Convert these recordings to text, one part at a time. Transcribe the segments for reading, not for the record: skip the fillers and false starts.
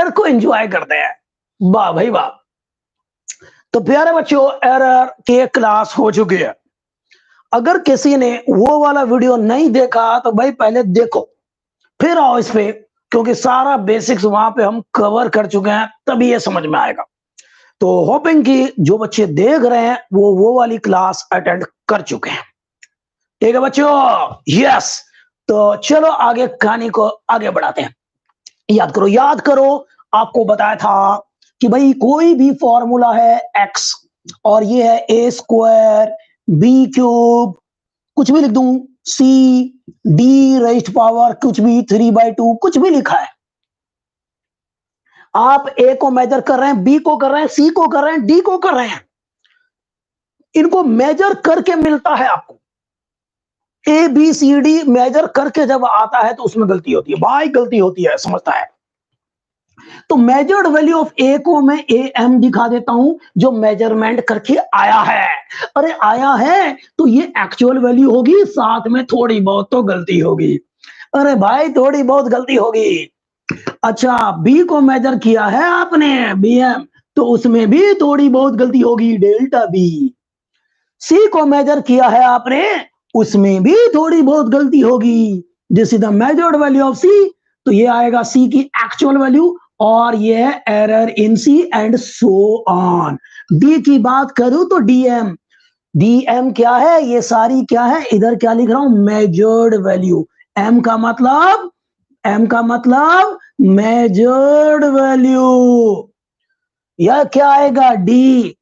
Error को enjoy करते हैं। वाह भाई वाह। तो प्यारे बच्चों, एरर की क्लास हो चुकी है। अगर किसी ने वो वाला वीडियो नहीं देखा तो भाई पहले देखो, फिर आओ इस पे, क्योंकि सारा बेसिक्स वहां पे हम कवर कर चुके हैं, तभी ये समझ में आएगा। तो होपिंग कि जो बच्चे देख रहे हैं वो वाली क्लास अटेंड कर चुके हैं। ठीक है बच्चों, यस। तो चलो आगे कहानी को आगे बढ़ाते हैं। याद करो, आपको बताया था कि भाई कोई भी फॉर्मूला है एक्स और ये है ए स्क्वायर बी क्यूब, कुछ भी लिख दूं, सी डी रेज्ड पावर कुछ भी 3/2 कुछ भी लिखा है। आप ए को मेजर कर रहे हैं, बी को कर रहे हैं, सी को कर रहे हैं, डी को कर रहे हैं। इनको मेजर करके मिलता है आपको। A B C D measure करके जब आता है तो उसमें गलती होती है भाई, गलती होती है, समझता है। तो मेजर्ड वैल्यू ऑफ ए को मैं ए एम दिखा देता हूं, जो मेजरमेंट करके आया है। अरे आया है तो ये एक्चुअल वैल्यू होगी, साथ में थोड़ी बहुत तो गलती होगी। अरे भाई थोड़ी बहुत गलती होगी। अच्छा, बी को मेजर किया है आपने बी एम, तो उसमें भी थोड़ी बहुत गलती होगी, डेल्टा बी। सी को मेजर किया है आपने, उसमें भी थोड़ी बहुत गलती होगी। This is the measured value of C, तो ये आएगा सी की एक्चुअल वैल्यू, और ये है error in C and so on. D की बात करूं तो डीएम, डीएम क्या है, ये सारी क्या है, इधर क्या लिख रहा हूं, मेजर्ड वैल्यू। एम का मतलब मेजर्ड वैल्यू। यह क्या आएगा, डी,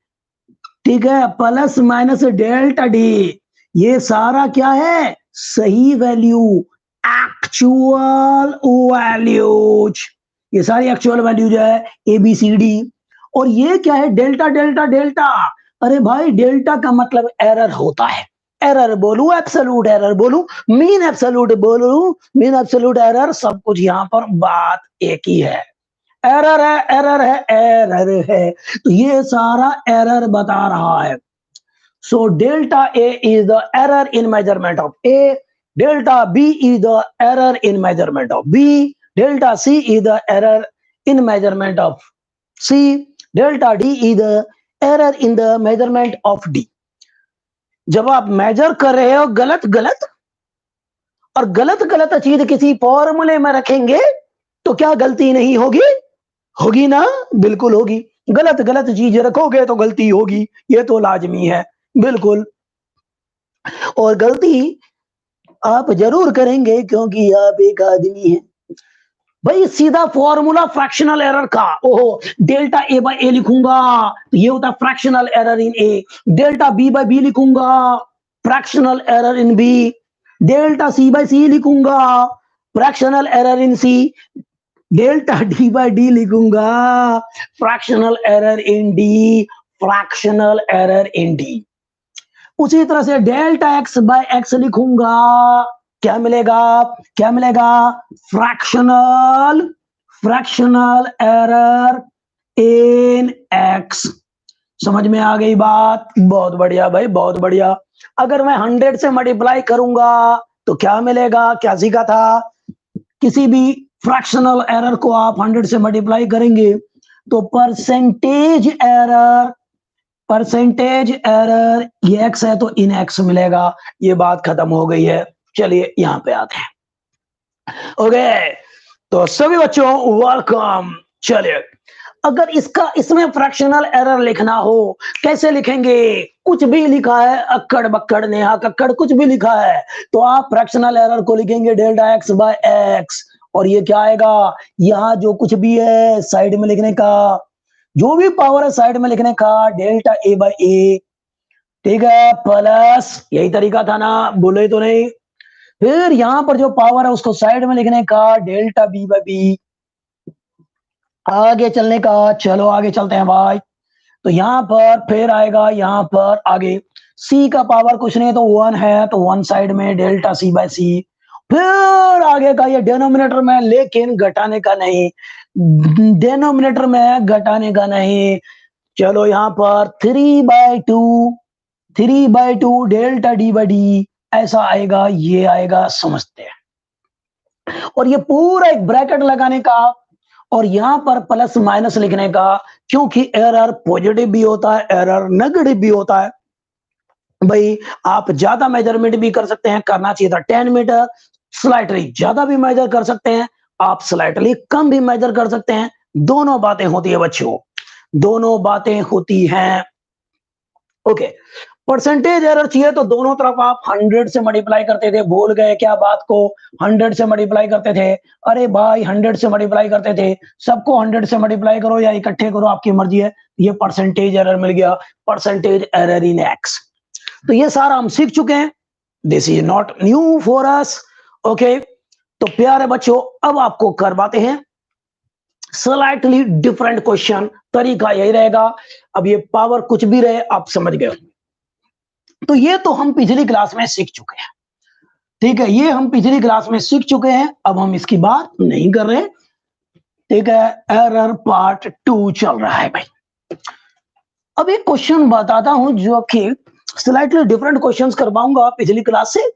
ठीक है, प्लस माइनस डेल्टा डी। ये सारा क्या है, सही वैल्यू, एक्चुअल वैल्यूज। ये सारी एक्चुअल वैल्यूज है, ए बी सी डी। और ये क्या है, डेल्टा डेल्टा डेल्टा। अरे भाई डेल्टा का मतलब एरर होता है। एरर बोलूं, एब्सोल्यूट एरर बोलूं, मीन एब्सोल्यूट बोलूं, मीन एब्सोल्यूट एरर, सब कुछ यहां पर बात एक ही है। एरर है, एरर है, एरर है। तो ये सारा एरर बता रहा है। So delta A is the error in measurement of A, delta B is the error in measurement of B, delta C is the error in measurement of C, delta D is the error in the measurement of D. जब आप major कर रहे हो गलत गलत, और गलत गलत चीज किसी फॉर्मूले में रखेंगे तो क्या गलती नहीं होगी, होगी ना, बिल्कुल होगी। गलत गलत चीज रखोगे तो गलती होगी, ये तो लाजमी है, बिल्कुल। और गलती आप जरूर करेंगे क्योंकि आप एक आदमी हैं। भाई सीधा फॉर्मूला फ्रैक्शनल एरर का, ओहो, डेल्टा ए बाय ए लिखूंगा तो ये होता है fractional error in A, delta B by B लिखूंगा fractional error in B, delta C by C लिखूंगा fractional error in C, delta D by D लिखूंगा fractional error in D, fractional error in D. उसी तरह से delta x bye x लिखूंगा, क्या मिलेगा, क्या मिलेगा, फ्रैक्शनल एरर इन एक्स। समझ में आ गई बात, बहुत बढ़िया भाई, बहुत बढ़िया। अगर मैं 100 से मल्टीप्लाई करूंगा तो क्या मिलेगा, क्या सीखा था, किसी भी फ्रैक्शनल एरर को आप 100 से मल्टीप्लाई करेंगे तो परसेंटेज एरर ये एक्स है तो इन एक्स मिलेगा। ये बात खत्म हो गई है। चलिए यहां पे आते हैं। ओके, तो सभी बच्चों वेलकम। चलिए, अगर इसमें फ्रैक्शनल एरर लिखना हो कैसे लिखेंगे, कुछ भी लिखा है, अक्कड़ बक्कड़ नेहा कक्कड़ कुछ भी लिखा है, तो आप फ्रैक्शनल एरर को लिखेंगे डेल्टा एक्स बाय एक्स, और ये क्या आएगा, यहां जो कुछ भी है साइड में लिखने का, जो भी पावर है साइड में लिखने का, डेल्टा ए बाय ए, ठीक है, प्लस, यही तरीका था ना, बोले तो नहीं। फिर यहां पर जो पावर है उसको साइड में लिखने का, डेल्टा बी बाय बी। आगे चलने का, चलो आगे चलते हैं भाई। तो यहां पर फिर आएगा, यहां पर आगे सी का पावर कुछ नहीं तो 1 है, तो 1 साइड में डेल्टा सी बाय सी। फिर आगे का ये डिनोमिनेटर में, लेकिन घटाने का नहीं, डिनोमिनेटर में घटाने का नहीं। चलो यहां पर 3/2 डेल्टा डी बाई डी ऐसा आएगा, ये आएगा, समझते हैं। और ये पूरा एक ब्रैकेट लगाने का, और यहां पर प्लस माइनस लिखने का, क्योंकि एरर पॉजिटिव भी होता है, एरर नेगेटिव भी होता है। भाई आप ज्यादा मेजरमेंट भी कर सकते हैं, करना चाहिए था 10 मीटर, स्लाइटली ज्यादा भी मेजर कर सकते हैं, आप स्लाइटली कम भी मेजर कर सकते हैं। दोनों बातें होती है बच्चों, दोनों बातें होती हैं। ओके, परसेंटेज एरर चाहिए तो दोनों तरफ आप 100 से मल्टीप्लाई करते थे, भूल गए क्या बात को? 100 से मल्टीप्लाई करते थे। अरे भाई 100 से मल्टीप्लाई करते थे, सबको 100 से मल्टीप्लाई करो या इकट्ठे करो, आपकी मर्जी है। ये परसेंटेज एरर मिल गया, परसेंटेज एरर इन एक्स। तो ये सारा हम सीख चुके हैं, this is not new for us. Okay, तो प्यारे बच्चों अब आपको करवाते हैं स्लाइटली डिफरेंट क्वेश्चन। तरीका यही रहेगा, अब ये पावर कुछ भी रहे आप समझ गए। तो ये तो हम पिछली क्लास में सीख चुके हैं, ठीक है, ये हम पिछली क्लास में सीख चुके हैं, अब हम इसकी बात नहीं कर रहे। ठीक है, एरर पार्ट 2 चल रहा है भाई। अब एक क्वेश्चन बताता हूं जो कि स्लाइटली डिफरेंट क्वेश्चंस करवाऊंगा पिछली क्लास से।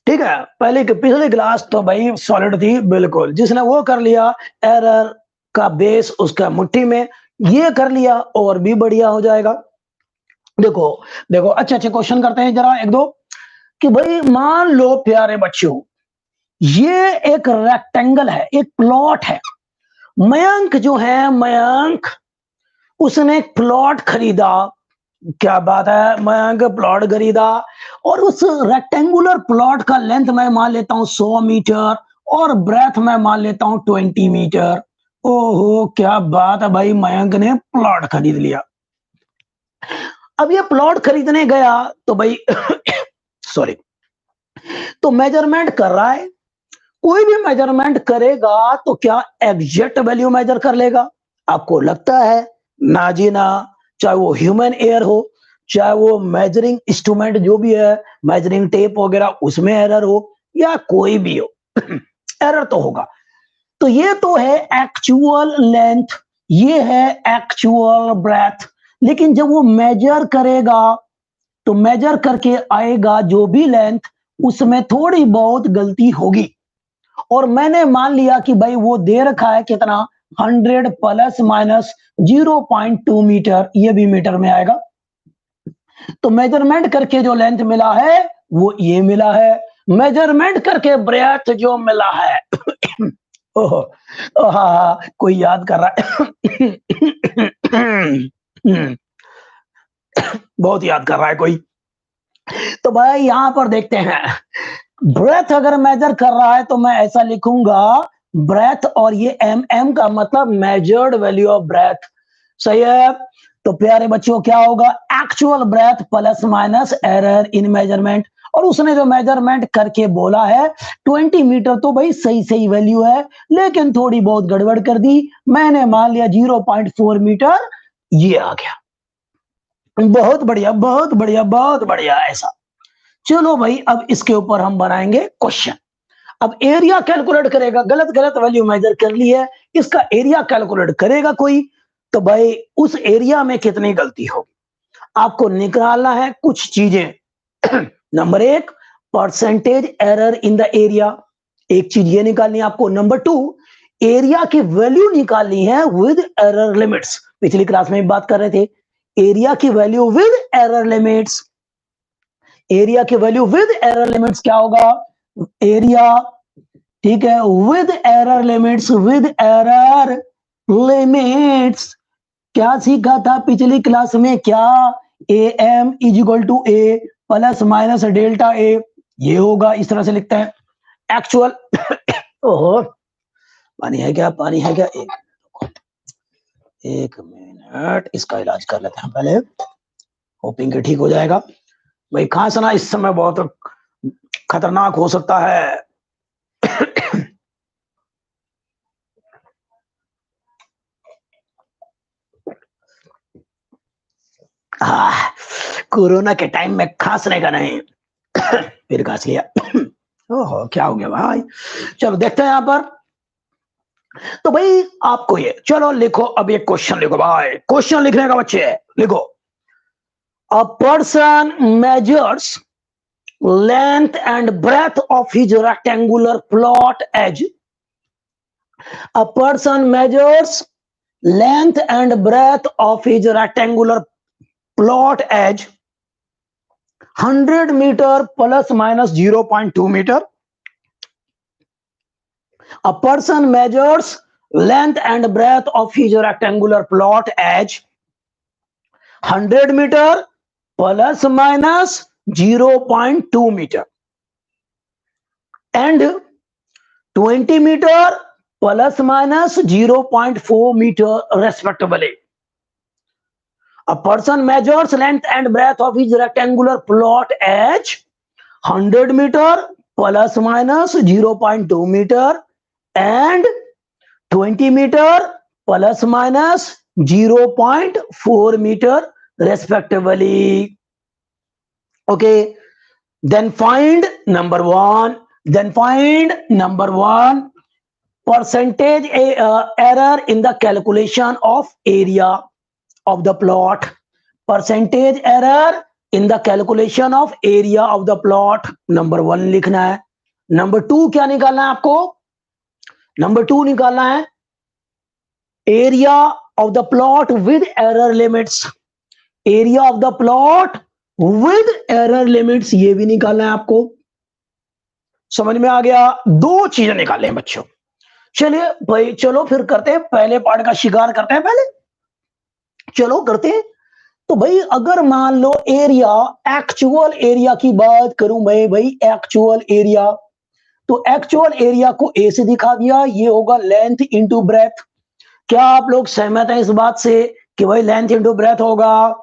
ठीक है, पहले की पिछली क्लास तो भाई सॉलिड थी बिल्कुल, जिसने वो कर लिया एरर का बेस उसका मुट्ठी में, ये कर लिया और भी बढ़िया हो जाएगा। देखो देखो अच्छे अच्छे क्वेश्चन करते हैं जरा एक दो, कि भाई मान लो प्यारे बच्चों ये एक रेक्टेंगल है, एक प्लॉट है। मयंक जो है, मयंक उसने एक प्लॉट खरीदा, क्या बात है, मयंक प्लॉट खरीदा, और उस रेक्टेंगुलर प्लॉट का लेंथ मैं मान लेता हूं 100 मीटर और ब्रेथ मैं मान लेता हूं 20 मीटर। ओहो क्या बात है भाई, मयंक ने प्लॉट खरीद लिया। अब ये प्लॉट खरीदने गया तो भाई सॉरी, तो मेजरमेंट कर रहा है। कोई भी मेजरमेंट करेगा तो क्या एग्जैक्ट वैल्यू मेजर कर लेगा? आपको लगता है? ना जी ना, चाहे वो ह्यूमन एयर हो, चाहे वो मेजरिंग इंस्ट्रूमेंट जो भी है, मेजरिंग टेप वगैरह उसमें एरर हो, या कोई भी हो एरर तो होगा। तो ये तो है एक्चुअल लेंथ, ये है एक्चुअल ब्रेथ, लेकिन जब वो मेजर करेगा तो मेजर करके आएगा जो भी लेंथ, उसमें थोड़ी बहुत गलती होगी। और मैंने मान लिया कि भाई वो दे रखा है कितना, 100 प्लस माइनस 0.2 मीटर, ये भी मीटर में आएगा। तो मेजरमेंट करके जो लेंथ मिला है वो ये मिला है, मेजरमेंट करके ब्रेथ जो मिला है ओहो, हाँ कोई याद कर रहा है बहुत याद कर रहा है कोई। तो भाई यहां पर देखते हैं, ब्रेथ अगर मेजर कर रहा है तो मैं ऐसा लिखूंगा ब्रेथ, और ये एम का मतलब मेजर्ड वैल्यू ऑफ ब्रेथ, सही है। तो प्यारे बच्चों क्या होगा, actual breadth plus minus error in measurement, और उसने जो मेजरमेंट करके बोला है 20 मीटर, तो भाई सही सही वैल्यू है, लेकिन थोड़ी बहुत गड़बड़ कर दी, मैंने मान लिया 0.4 मीटर, ये आ गया। बहुत बढ़िया बहुत बढ़िया बहुत बढ़िया, ऐसा। चलो भाई अब इसके ऊपर हम बनाएंगे क्वेश्चन। अब एरिया कैलकुलेट करेगा, गलत गलत वैल्यू मेजर कर ली है, इसका एरिया कैलकुलेट करेगा कोई, तो भाई उस एरिया में कितनी गलती होगी आपको निकालना है कुछ चीजें number 1 percentage error in the area, एक चीज ये निकालनी है आपको। नंबर 2 एरिया की वैल्यू निकालनी है विद एरर लिमिट्स, पिछली क्लास में बात कर रहे थे, एरिया की value with error limits. Area की वैल्यू विद एरर लिमिट्स क्या होगा, एरिया, ठीक है, with error limits, with error limits. क्या सीखा था पिछली क्लास में, क्या, A M is equal to A plus minus delta A, ये होगा, इस तरह से लिखते हैं एक्चुअल ओहो पानी है क्या, पानी है क्या, एक मिनट इसका इलाज कर लेते हैं पहले, होपिंग के ठीक हो जाएगा। भाई खांसना इस समय बहुत खतरनाक हो सकता है कोरोना के टाइम में खांसने का नहीं फिर खांस लिया ओहो क्या हो गया भाई। चलो देखते हैं यहां पर, तो भाई आपको ये, चलो लिखो अब ये क्वेश्चन लिखो भाई, क्वेश्चन लिखने का बच्चे लिखो, a person measures length and breadth of his rectangular plot edge A person measures length and breadth of his rectangular plot as 100 meter plus minus 0.2 meter. A person measures length and breadth of his rectangular plot as 100 meter plus minus 0.2 meter and 20 meter plus minus 0.4 meter respectively. A person measures length and breadth of his rectangular plot as 100 meter plus minus 0.2 meter and 20 meter plus minus 0.4 meter respectively. Okay, then find number one. Percentage error in the calculation of area of the plot. Percentage error in the calculation of area of the plot. Number one लिखना है. Number two क्या निकालना है आपको? Number two निकालना है area of the plot with error limits. Area of the plot with error limits ये भी निकालना है आपको. समझ में आ गया? दो चीजें निकाले हैं बच्चों. चलिए भाई, चलो फिर करते हैं पहले पार्ट का शिकार करते हैं. पहले चलो करते हैं. तो भाई अगर मान लो एरिया, एक्चुअल एरिया की बात करूं मैं भाई, एक्चुअल एरिया, तो एक्चुअल एरिया को ए से दिखा दिया, ये होगा लेंथ इंटू ब्रेथ. क्या आप लोग सहमत हैं इस बात से कि भाई लेंथ इंटू ब्रेथ होगा?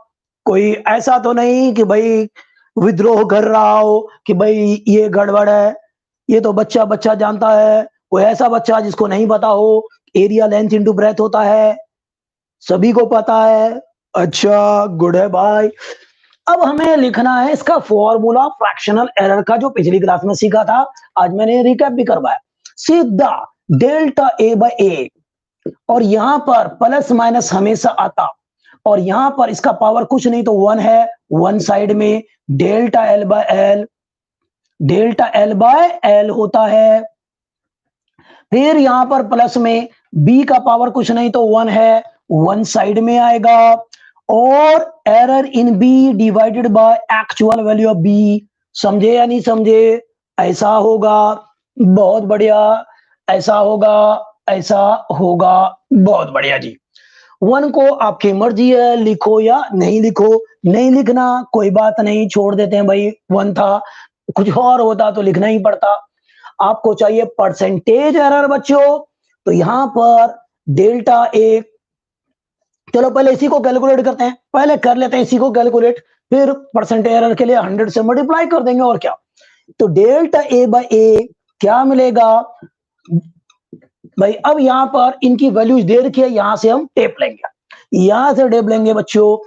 कोई ऐसा तो नहीं कि भाई विद्रोह कर रहा हो कि भाई ये गड़बड़ है, ये तो बच्चा बच्चा जानता है. कोई ऐसा बच्चा जिसको नहीं पता हो एरिया लेंथ इंटू ब्रेथ होता है? सभी को पता है. अच्छा, गुड है भाई. अब हमें लिखना है इसका फॉर्मूला फ्रैक्शनल एरर का, जो पिछली क्लास में सीखा था. आज मैंने रिकैप भी करवाया. सीधा डेल्टा ए बाय ए, और यहां पर प्लस माइनस हमेशा आता, और यहां पर इसका पावर कुछ नहीं तो वन है. वन साइड में delta L by L, delta L by L होता है. फिर यहां पर प्लस में बी का पावर कुछ नहीं तो वन है, वन साइड में आएगा. और error in B divided by actual value of B. समझे या नहीं समझे? ऐसा होगा. बहुत बढ़िया. ऐसा होगा, ऐसा होगा. बहुत बढ़िया जी. वन को आपकी मर्जी है, लिखो या नहीं लिखो. नहीं लिखना कोई बात नहीं, छोड़ देते हैं भाई. वन था, कुछ और होता तो लिखना ही पड़ता. आपको चाहिए परसेंटेज एरर बच्चों, तो यहां पर डेल्टा ए. चलो पहले इसी को कैलकुलेट करते हैं, पहले कर लेते हैं इसी को कैलकुलेट, फिर परसेंटेज एरर के लिए 100 से मल्टीप्लाई कर देंगे और क्या. तो डेल्टा ए बाय ए क्या मिलेगा भाई? अब यहां पर इनकी वैल्यूज दे रखी है, यहां से हम टेप लेंगे, यहां से टेप लेंगे बच्चों.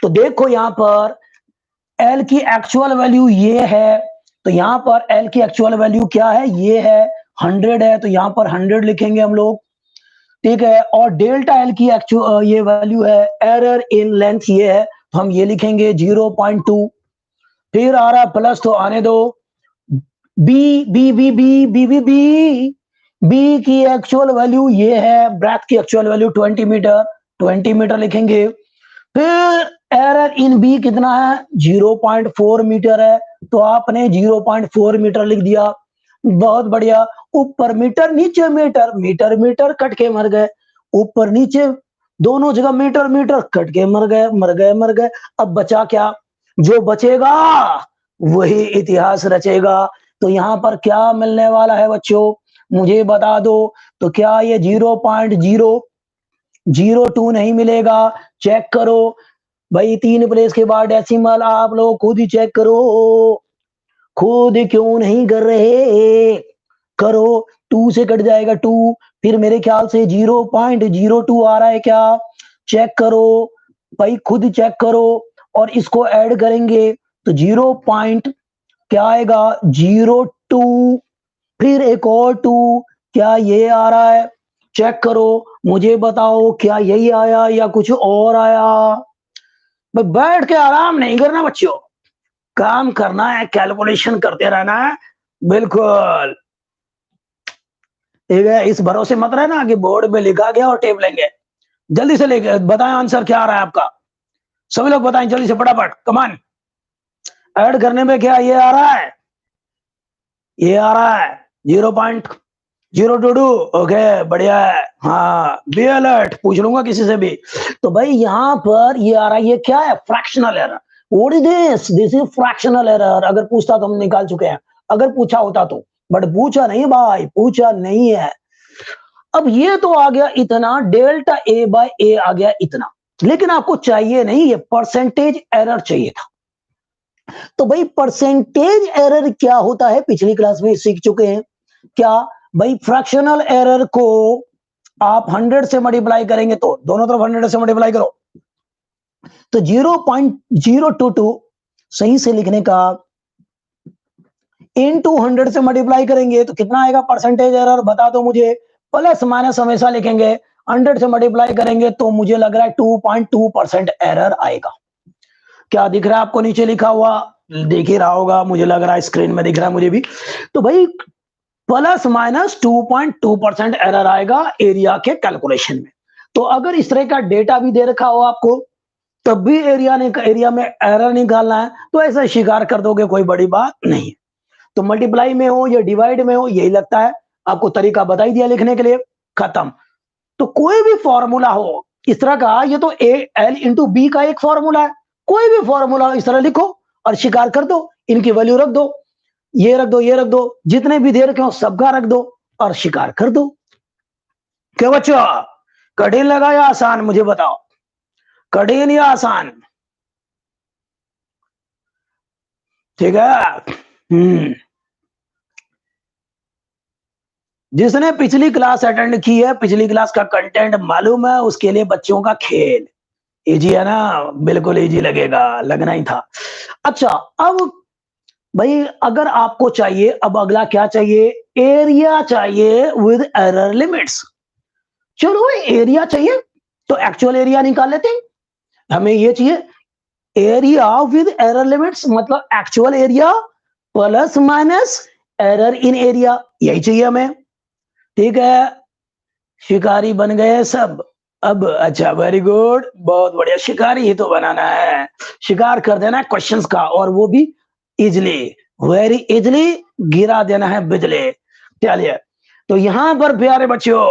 तो देखो यहां पर एल की एक्चुअल वैल्यू ये है, तो यहां पर एल की एक्चुअल वैल्यू क्या है? ये है 100 है, तो यहां पर 100 लिखेंगे हम लोग. ठीक है. और डेल्टा एल की एक्चुअल ये वैल्यू है, एरर इन लेंथ ये है, तो हम ये लिखेंगे 0.2. फिर आ रहा प्लस, तो आने दो. B B B B B B B B की एक्चुअल वैल्यू ये है, ब्रेथ की एक्चुअल वैल्यू 20 मीटर, 20 मीटर लिखेंगे. फिर एरर इन बी कितना है? 0.4 मीटर है, तो आपने 0.4 मीटर लिख दिया. बहुत बढ़िया. ऊपर मीटर नीचे मीटर, मीटर मीटर कट के मर गए. ऊपर नीचे दोनों जगह मीटर मीटर कट के मर गए, मर गए, मर गए. अब बचा क्या? जो बचेगा वही इतिहास रचेगा. तो यहां पर क्या मिलने वाला है बच्चों? मुझे बता दो. तो क्या ये 0.002 नहीं मिलेगा? चेक करो भाई, 3 प्लेस के बाद डेसिमल, आप लोग खुद ही चेक करो. खुद क्यों नहीं कर रहे? करो. 2 से कट जाएगा 2, फिर मेरे ख्याल से 0.02 आ रहा है क्या? चेक करो भाई, खुद चेक करो. और इसको ऐड करेंगे तो 0. क्या आएगा? 02, फिर एक और 2. क्या ये आ रहा है? चेक करो, मुझे बताओ क्या यही आया या कुछ और आया? भाई बैठ के आराम नहीं करना बच्चों, काम करना है, कैलकुलेशन करते रहना है. बिल्कुल. ठीक है, इस भरोसे मत रहना कि बोर्ड में लिखा गया और टेप लेंगे। जल्दी से लेके बताएं आंसर क्या आ रहा है आपका। सभी लोग बताएं जल्दी से फटाफट, कमान। ऐड करने में क्या ये आ रहा है, ये आ रहा है 0.022। ओके, बढ़िया है। हाँ, बी अलर्ट, पूछ लूंगा किसी से भी। तो भाई यहाँ पर ये आ रहा है, ये क्या है, fractional error. What is this? This is fractional error. अगर पूछता तो हम निकाल चुके हैं, अगर पूछा होता तो, बट पूछा नहीं भाई, पूछा नहीं है। अब ये तो आ गया इतना, डेल्टा ए बाय ए आ गया इतना, लेकिन आपको चाहिए नहीं, ये परसेंटेज एरर चाहिए था। तो भाई परसेंटेज एरर क्या होता है, पिछली क्लास में सीख चुके हैं। क्या भाई, फ्रैक्शनल एरर को आप 100 से मल्टीप्लाई करेंगे तो दोनों तरफ 100 से मल्टीप्लाई करो तो 0.022 सही से लिखने का, इनटू 100 से मल्टीप्लाई करेंगे तो कितना आएगा परसेंटेज एरर, बता दो मुझे। प्लस माइनस हमेशा लिखेंगे, 100 से मल्टीप्लाई करेंगे तो मुझे लग रहा है 2.2% एरर आएगा। क्या दिख रहा है आपको नीचे लिखा हुआ, देख ही रहा होगा, मुझे लग रहा है स्क्रीन में दिख रहा है मुझे भी। तो भाई प्लस माइनस 2.2% एरर आएगा एरिया के कैलकुलेशन में। तो अगर इस तरह का डेटा भी दे रखा हो आपको, तब भी एरिया में एरर निकालना है, तो ऐसा स्वीकार कर दोगे, कोई बड़ी बात नहीं है। तो मल्टीप्लाई में हो या डिवाइड में हो, यही लगता है आपको, तरीका बता ही दिया लिखने के लिए, खत्म। तो कोई भी फॉर्मूला हो इस तरह का, ये तो ए एल इंटू बी का एक फॉर्मूला है, कोई भी फॉर्मूला इस तरह लिखो और स्वीकार कर दो, इनकी वैल्यू रख दो, ये रख दो, ये रख दो, जितने भी दे रखे हो सबका रख दो और स्वीकार कर दो। क्या बच्चों, कठिन लगा या आसान, मुझे बताओ, कठिन या आसान? ठीक है। जिसने पिछली क्लास अटेंड की है, पिछली क्लास का कंटेंट मालूम है, उसके लिए बच्चों का खेल इजी है ना, बिल्कुल इजी लगेगा, लगना ही था। अच्छा, अब भाई अगर आपको चाहिए, अब अगला क्या चाहिए, एरिया चाहिए विद एरर लिमिट्स। चलो भाई एरिया चाहिए तो एक्चुअल एरिया निकाल लेते हैं। हमें ये चाहिए एरिया विद एरर लिमिट्स, मतलब actual area plus minus error इन एरिया, यही चाहिए हमें। ठीक है, शिकारी बन गए सब। अब अच्छा, वेरी गुड, बहुत बढ़िया, शिकारी ही तो बनाना है, शिकार कर देना है क्वेश्चंस का, और वो भी इजली, वेरी इजली गिरा देना है बिजली। चलिए, तो यहां पर प्यारे बच्चों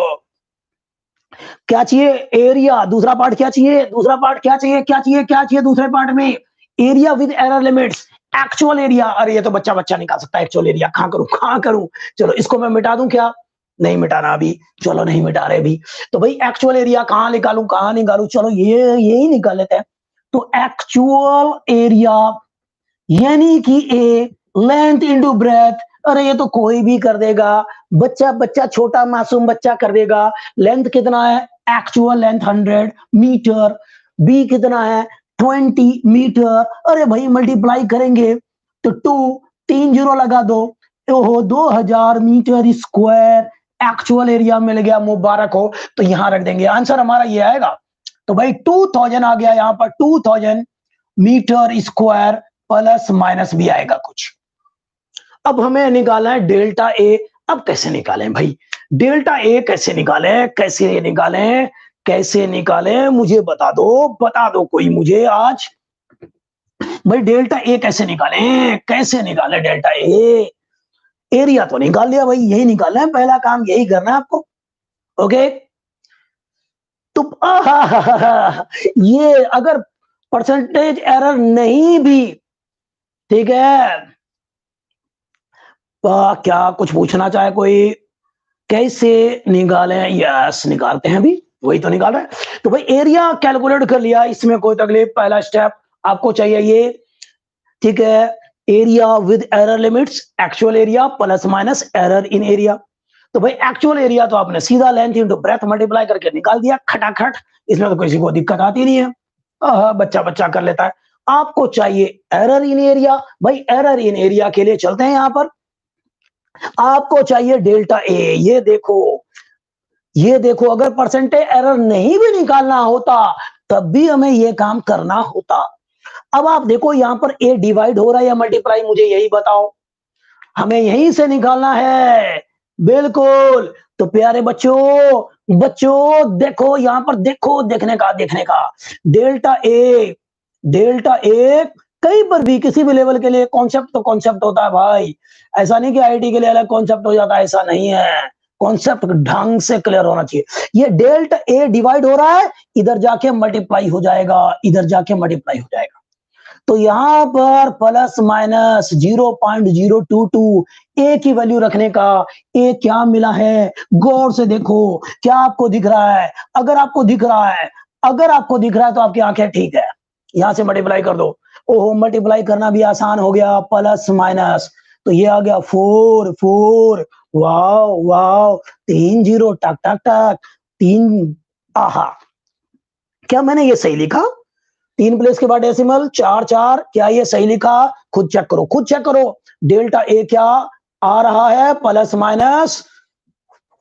क्या चाहिए, एरिया, दूसरा पार्ट क्या चाहिए, दूसरा पार्ट क्या चाहिए, क्या चाहिए, क्या चाहिए दूसरे पार्ट में, area with error limits, actual area. अरे ये तो बच्चा बच्चा निकाल सकता है एक्चुअल एरिया, कहां करूं कहां करूं, चलो इसको मैं मिटा दूं क्या, नहीं मिटाना अभी, चलो नहीं मिटा रहे अभी। तो भाई एक्चुअल एरिया कहां निकालूं, कहां निकालूं, चलो ये यही निकाल लेते हैं। तो एक्चुअल एरिया यानी कि ए लेंथ इंटू ब्रेथ, अरे ये तो कोई भी कर देगा, बच्चा बच्चा छोटा मासूम बच्चा कर देगा। लेंथ कितना है, एक्चुअल लेंथ 100 मीटर, बी कितना है 20 मीटर। अरे भाई मल्टीप्लाई करेंगे तो 2, 3 जीरो लगा दो, ओहो 2000 मीटर स्क्वायर एक्चुअल एरिया मिल गया, मुबारक हो। तो यहां रख देंगे, आंसर हमारा ये आएगा। तो भाई 2000 आ गया यहां पर, 2000 मीटर स्क्वायर प्लस माइनस भी आएगा कुछ। अब हमें निकालना है डेल्टा ए। अब कैसे निकालें भाई, डेल्टा ए कैसे निकालें, कैसे निकालें, कैसे निकालें, मुझे बता दो कोई मुझे आज। भाई डेल्टा ए कैसे निकालें, कैसे निकालें डेल्टा ए, एरिया तो निकाल लिया भाई, यही निकालना है, पहला काम यही करना है आपको। ओके, तो ये अगर परसेंटेज एरर नहीं भी, ठीक है, क्या कुछ पूछना चाहे कोई, कैसे निकालें, यस निकालते हैं अभी, वही तो निकाल रहे हैं। तो भाई एरिया कैलकुलेट कर लिया, इसमें कोई तकलीफ, पहला स्टेप आपको चाहिए ये, ठीक है, area with error limits, actual area plus minus error in area. तो भाई एक्चुअल एरिया तो आपने सीधा लेंथ इंटू ब्रेथ मल्टीप्लाई करके निकाल दिया खटाखट, इसमें तो किसी को दिक्कत आती नहीं है, बच्चा बच्चा कर लेता है। आपको चाहिए एरर इन एरिया, भाई एरर इन एरिया के लिए चलते हैं यहां पर, आपको चाहिए डेल्टा ए। ये देखो अगर परसेंटेज एरर नहीं भी निकालना होता तब भी हमें ये काम करना होता। अब आप देखो यहां पर ए डिवाइड हो रहा है या मल्टीप्लाई, मुझे यही बताओ, हमें यहीं से निकालना है, बिल्कुल। तो प्यारे बच्चों बच्चों देखो यहां पर, देखो देखने का डेल्टा ए कहीं पर भी किसी भी लेवल के लिए कॉन्सेप्ट तो कॉन्सेप्ट होता है भाई। ऐसा नहीं कि आईटी के लिए अलग कॉन्सेप्ट हो जाता है, ऐसा नहीं है। कॉन्सेप्ट ढंग से क्लियर होना चाहिए। ये डेल्टा ए डिवाइड हो रहा है, इधर जाके मल्टीप्लाई हो जाएगा, इधर जाके मल्टीप्लाई हो जाएगा। तो यहां पर प्लस माइनस 0.022 ए की वैल्यू रखने का, ए क्या मिला है गौर से देखो। क्या आपको दिख रहा है? अगर आपको दिख रहा है, तो आपकी आंखें ठीक है। यहां से मल्टीप्लाई कर दो। ओहो, मल्टीप्लाई करना भी आसान हो गया, प्लस माइनस। तो ये आ गया 4 वाओ वाओ, 3 जीरो टक टक टक 3। आहा, क्या मैंने ये सही लिखा? 3 प्लेस के बाद डेसिमल 4 क्या ये सही लिखा? खुद चेक करो। डेल्टा ए क्या आ रहा है? प्लस माइनस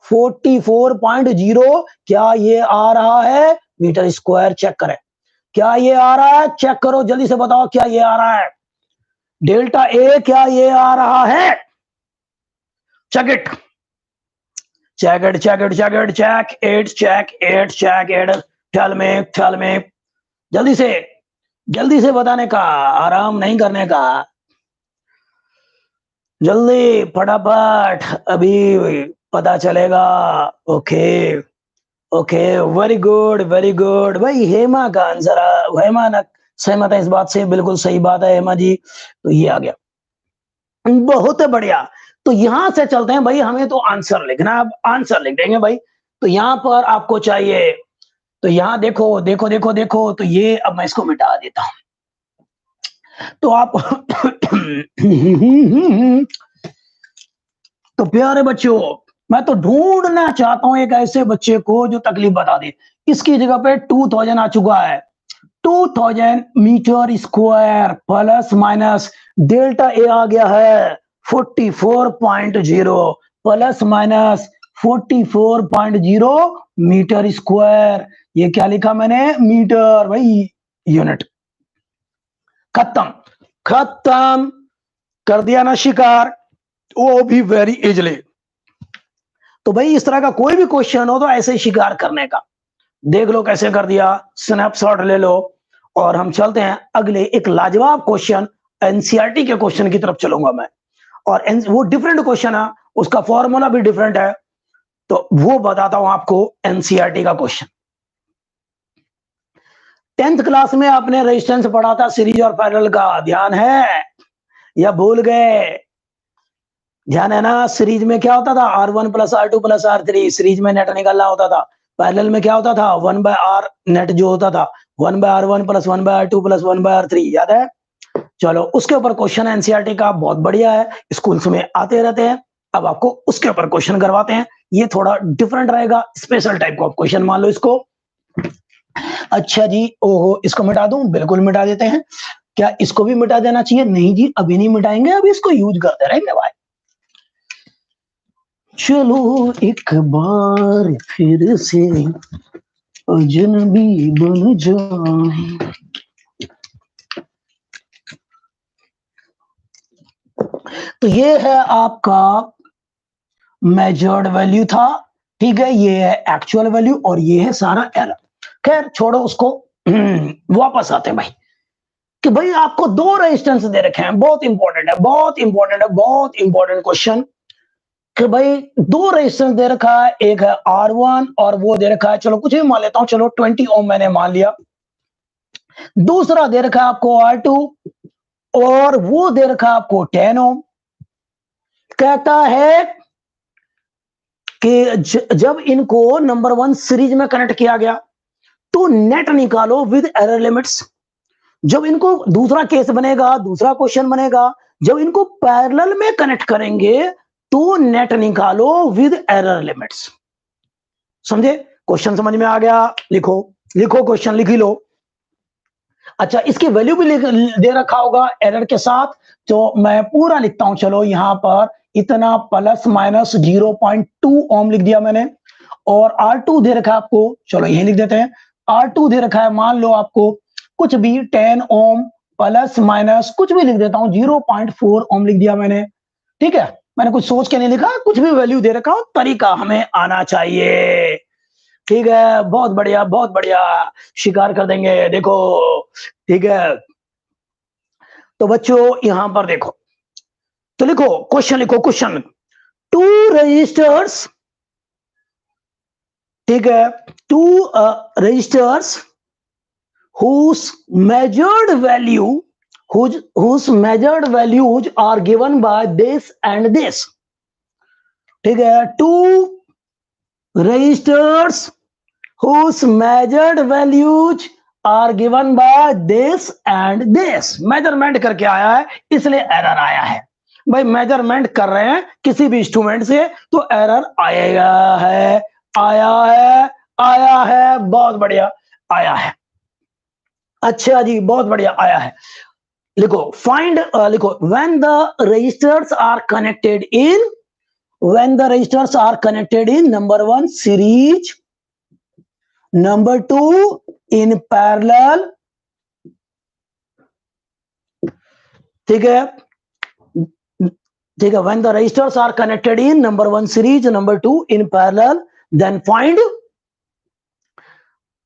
44.0 क्या ये आ रहा है मीटर स्क्वायर? चेक करें, क्या ये आ रहा है? चेक करो, जल्दी से बताओ, क्या ये आ रहा है? डेल्टा ए क्या ये आ रहा है? चेक इट, टेल मी, जल्दी से बताने का, आराम नहीं करने का, जल्दी फटाफट, अभी पता चलेगा। ओके वेरी गुड भाई। हेमा का आंसर, हेमा ना सहमत है इस बात से? बिल्कुल सही बात है हेमा जी। तो ये आ गया, बहुत बढ़िया। तो यहां से चलते हैं भाई, हमें तो आंसर लिखना है, अब आंसर लिख देंगे भाई। तो यहां पर आपको चाहिए, तो यहां देखो, तो ये अब मैं इसको मिटा देता हूं। तो आप तो प्यारे बच्चों, मैं तो ढूंढना चाहता हूं एक ऐसे बच्चे को जो तकलीफ बता दे। इसकी जगह पे 2000 आ चुका है। 2000 metre square plus minus delta A आ गया है 44.0 प्लस माइनस 44.0 मीटर स्क्वायर। ये क्या लिखा मैंने? मीटर भाई, यूनिट। खत्म कर दिया ना शिकार, वो भी वेरी इजली। तो भाई इस तरह का कोई भी क्वेश्चन हो तो ऐसे ही शिकार करने का। देख लो कैसे कर दिया, स्नैपशॉट ले लो। और हम चलते हैं अगले एक लाजवाब क्वेश्चन, एनसीईआरटी के क्वेश्चन की तरफ चलूंगा मैं। और वो डिफरेंट क्वेश्चन है, उसका फॉर्मूला भी डिफरेंट है, तो वो बताता हूं आपको। एनसीईआरटी का क्वेश्चन, 10th क्लास में आपने रेजिस्टेंस पढ़ा था, सीरीज और पैरेलल का, ध्यान है या भूल गए? ध्यान है ना? सीरीज में क्या होता था? R1 plus R2 plus R3, series में नेट निकालना होता था। पैरेलल में क्या होता था? 1/R नेट जो होता था 1/R1 plus 1/R2 plus 1/R3, याद है? चलो, उसके ऊपर क्वेश्चन एनसीईआरटी का बहुत बढ़िया है, स्कूल्स में आते रहते हैं। अब आपको उसके ऊपर क्वेश्चन करवाते हैं। ये थोड़ा डिफरेंट रहेगा, स्पेशल टाइप का क्वेश्चन मान लो इसको। अच्छा जी, ओहो, इसको मिटा दूं? बिल्कुल मिटा देते हैं। क्या इसको भी मिटा देना चाहिए? नहीं जी, अभी नहीं मिटाएंगे, अभी इसको यूज करते रहेंगे भाई। चलो एक बार फिर से अजनबी बन जाए। तो ये है आपका मेजर्ड वैल्यू था, ठीक है? ये है एक्चुअल वैल्यू और ये है सारा एरर। खैर छोड़ो उसको, वापस आते हैं भाई। कि भाई आपको 2 रेजिस्टेंस दे रखे हैं, बहुत इंपॉर्टेंट है क्वेश्चन। कि भाई 2 रेजिस्टेंस दे रखा है, एक है R1 और वो दे रखा है, चलो कुछ भी मान लेता हूं, चलो 20 ओम मैंने मान लिया। दूसरा दे रखा है आपको R2 और वो दे रखा है आपको 10 ओम। कहता है कि जब इनको नंबर 1 सीरीज में कनेक्ट किया गया तो नेट निकालो विद एरर लिमिट्स। जब इनको, दूसरा केस बनेगा, दूसरा क्वेश्चन बनेगा, जब इनको पैरेलल में कनेक्ट करेंगे तो नेट निकालो विद एरर लिमिट्स। समझे? क्वेश्चन समझ में आ गया? लिखो क्वेश्चन, लिख ही लो। अच्छा, इसकी वैल्यू भी दे रखा होगा एरर के साथ, तो मैं पूरा लिखता हूं। चलो, यहां पर इतना प्लस माइनस 0.2 ओम लिख दिया मैंने। और R2 दे रखा है आपको, चलो यही लिख देते हैं। R2 दे रखा है, मान लो आपको कुछ भी 10 ओम प्लस माइनस कुछ भी लिख देता हूं, 0.4 ओम लिख दिया मैंने, ठीक है? मैंने कुछ सोच के नहीं लिखा, कुछ भी वैल्यू दे रखा हो, तरीका हमें आना चाहिए। ठीक है, बहुत बढ़िया, बहुत बढ़िया, शिकार कर देंगे, देखो। ठीक है, तो बच्चों यहां पर देखो, तो लिखो, क्वेश्चन लिखो, क्वेश्चन। टू रजिस्टर्स, ठीक है, two resistors whose measured value whose measured values are given by this and this, ठीक है, two resistors whose measured values are given by this and this, measurement करके आया है इसलिए एरर आया है। भाई मेजरमेंट कर रहे हैं किसी भी इंस्ट्रूमेंट से तो एरर आएगा है, आया है, आया है, बहुत बढ़िया आया है। अच्छा जी, बहुत बढ़िया आया है। लिखो फाइंड, लिखो when the resistors are connected in, when the resistors are connected in number 1 series, number 2 in parallel, ठीक है, ठीक है, when the resistors are connected in number 1 series, number 2 in parallel, then find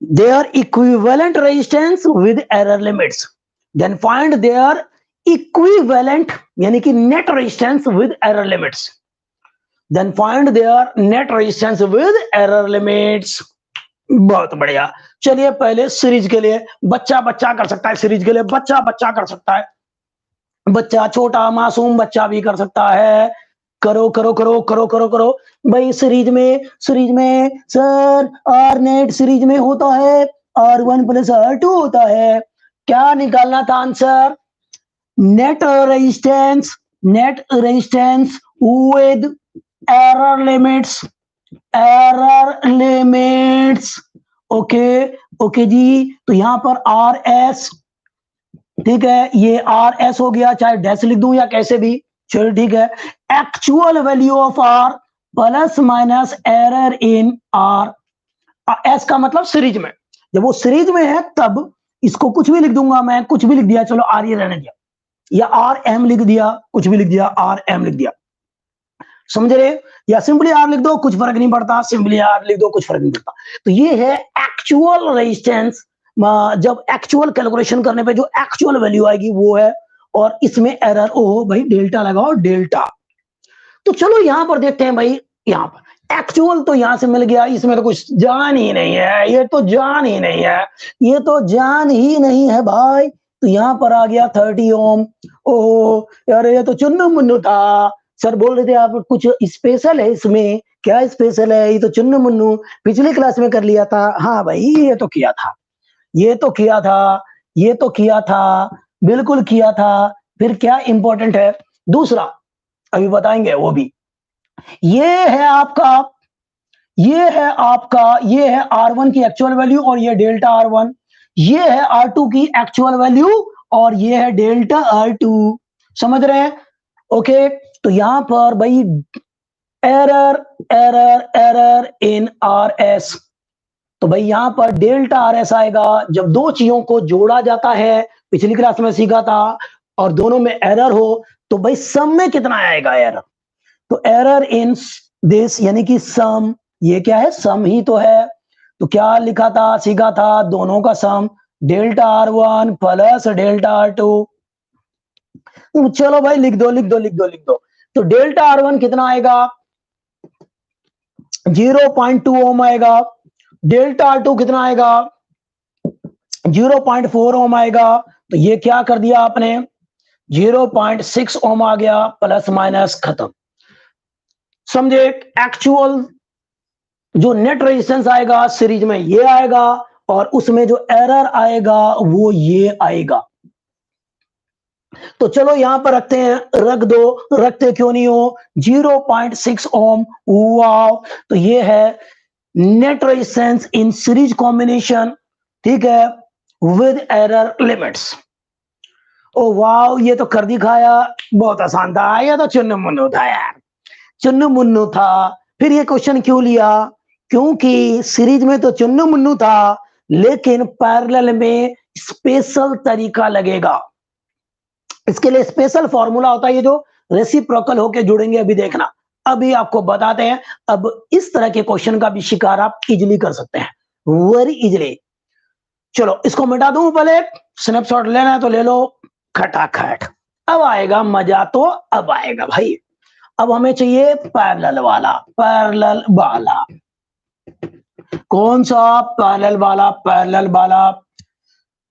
their equivalent resistance with error limits, then find their equivalent यानी कि net resistance with error limits, then find their net resistance with error limits। बहुत बढ़िया। चलिए पहले series के लिए, बच्चा बच्चा कर सकता है, सीरीज के लिए बच्चा बच्चा कर सकता है, बच्चा छोटा मासूम बच्चा भी कर सकता है। करो करो करो करो करो करो भाई। सीरीज में सर आर नेट सीरीज में होता है, R1 प्लस R2 होता है। क्या निकालना था answer? Net resistance, net resistance with error limits, error limits. Okay okay जी, तो यहां पर आर एस, ठीक है, ये आर एस हो गया, चाहे डैश लिख दूं या कैसे भी, चलो ठीक है। Actual value of R plus minus error in R, S का मतलब सीरीज में, जब वो सीरीज में है तब इसको कुछ भी लिख दूंगा मैं, कुछ भी लिख दिया, चलो आर ये रहने दिया, या आर एम लिख दिया, कुछ भी लिख दिया, आर एम लिख दिया, समझ रहे? या सिंपली आर लिख दो, कुछ फर्क नहीं पड़ता, सिंपली आर लिख दो, कुछ फर्क नहीं पड़ता। तो ये है एक्चुअल रेजिस्टेंस, जब एक्चुअल कैलकुलेशन करने पे जो एक्चुअल वैल्यू आएगी वो है, और इसमें एरर, ओ भाई डेल्टा लगाओ, डेल्टा। तो चलो यहां पर देखते हैं भाई, यहां पर एक्चुअल तो यहां से मिल गया, इसमें तो कुछ जान ही नहीं है, ये तो जान ही नहीं है, ये तो जान ही नहीं है भाई। तो यहां पर आ गया 30 ओम। ओहो यार, ये तो चुन्नू मुन्नू था। सर बोल रहे थे आप कुछ स्पेशल है इसमें, क्या स्पेशल है? ये तो चुन्नू मुन्नू पिछली क्लास में कर लिया था। हाँ भाई, ये तो किया था, ये तो किया था, ये तो किया था, बिल्कुल किया था। फिर क्या इंपॉर्टेंट है दूसरा, अभी बताएंगे वो भी। ये है आपका, ये है आपका, ये है R1 की एक्चुअल वैल्यू और ये डेल्टा R1, ये है R2 की एक्चुअल वैल्यू और ये है डेल्टा R2, समझ रहे हैं? ओके, तो यहां पर भाई error error error in RS, तो भाई यहां पर डेल्टा RS आएगा जब दो चीजों को जोड़ा जाता है, पिछली क्लास में सीखा था, और दोनों में एरर हो, तो भाई सम में कितना आएगा एरर? तो एरर इन दिस यानी कि सम, ये क्या है? सम ही तो है। तो क्या लिखा था, सीखा था, दोनों का सम, delta R1 plus delta R2। चलो भाई लिख दो लिख दो लिख दो लिख दो। तो डेल्टा R1 कितना आएगा? 0.2 ओम आएगा। डेल्टा R2 कितना आएगा? 0.4 ओम आएगा। तो ये क्या कर दिया आपने? 0.6 ओम आ गया, प्लस माइनस खत्म। समझे? एक्चुअल जो नेट रेजिस्टेंस आएगा सीरीज में ये आएगा, और उसमें जो एरर आएगा वो ये आएगा। तो चलो यहां पर रखते हैं, रख दो, रखते क्यों नहीं हो? 0.6 ओम, वाओ। तो ये है net resistance in series combination, ठीक है, with error limits. Oh wow, ये तो कर दिखाया, बहुत आसान था, ये तो चुन्नू मुन्नू था यार, चुन्नू मुन्नू था। फिर ये क्वेश्चन क्यों लिया? क्योंकि सीरीज में तो चुन्नू मुन्नू था, लेकिन पैरेलल में स्पेशल तरीका लगेगा। इसके लिए स्पेशल फॉर्मूला होता है, ये जो रेसिप्रोकल होके जुड़ेंगे, अभी देखना। अभी आपको बताते हैं। अब इस तरह के क्वेश्चन का भी शिकार आप इजीली कर सकते हैं, वेरी इजीली। चलो इसको मिटा दूं पहले, स्नैपशॉट लेना है तो ले लो खटाखट। अब आएगा मजा, तो अब आएगा भाई। अब हमें चाहिए पैरेलल वाला, पैरेलल वाला। कौन सा पैरेलल वाला? पैरेलल वाला,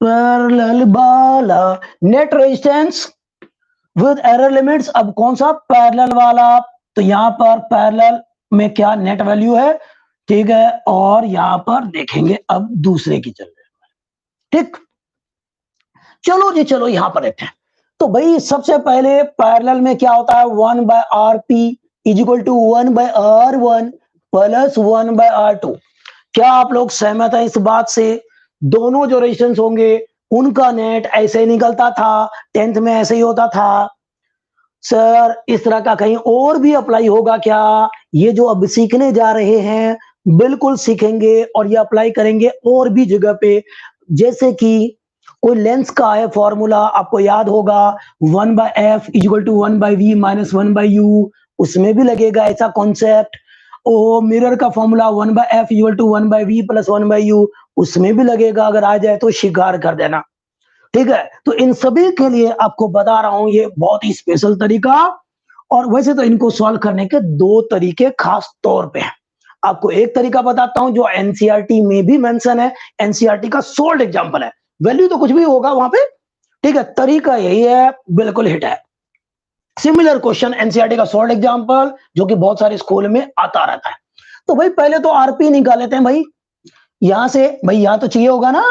पैरेलल वाला, net resistance with error limits. अब कौन सा? पैरेलल वाला। तो यहां पर पैरेलल में क्या नेट वैल्यू है, ठीक है। और यहां पर देखेंगे अब दूसरे की चल रही है, ठीक। चलो जी, चलो यहां पर देखते हैं। तो भाई सबसे पहले पैरेलल में क्या होता है, 1/RP is equal to 1/R1 plus 1/R2। क्या आप लोग सहमत है इस बात से? दोनों जो रेजिस्टेंस होंगे उनका नेट ऐसे ही निकलता था, 10th में ऐसे ही होता था। सर इस तरह का कहीं और भी अप्लाई होगा क्या? ये जो अब सीखने जा रहे हैं बिल्कुल सीखेंगे और ये अप्लाई करेंगे और भी जगह पे। जैसे कि कोई लेंस का है फॉर्मूला, आपको याद होगा, 1/f is equal to 1/v minus 1/u, उसमें भी लगेगा ऐसा कॉन्सेप्ट। ओ मिरर का formula 1/f is equal to 1/v plus 1/u, उसमें भी लगेगा। अगर आ जाए तो शिकार कर देना, ठीक है। तो इन सभी के लिए आपको बता रहा हूं, ये बहुत ही स्पेशल तरीका। और वैसे तो इनको सॉल्व करने के दो तरीके खास तौर पे हैं। आपको एक तरीका बताता हूं जो एनसीईआरटी में भी मेंशन है, एनसीईआरटी का सोल्ड एग्जांपल है। वैल्यू तो कुछ भी होगा वहां पे, ठीक है। तरीका यही है, बिल्कुल हिट है। सिमिलर क्वेश्चन एनसीईआरटी का सोल्ड एग्जांपल जो कि बहुत सारे स्कूल में आता रहता है। तो भाई पहले तो आरपी निकाल लेते हैं भाई। यहां से भाई यहां तो चाहिए होगा ना,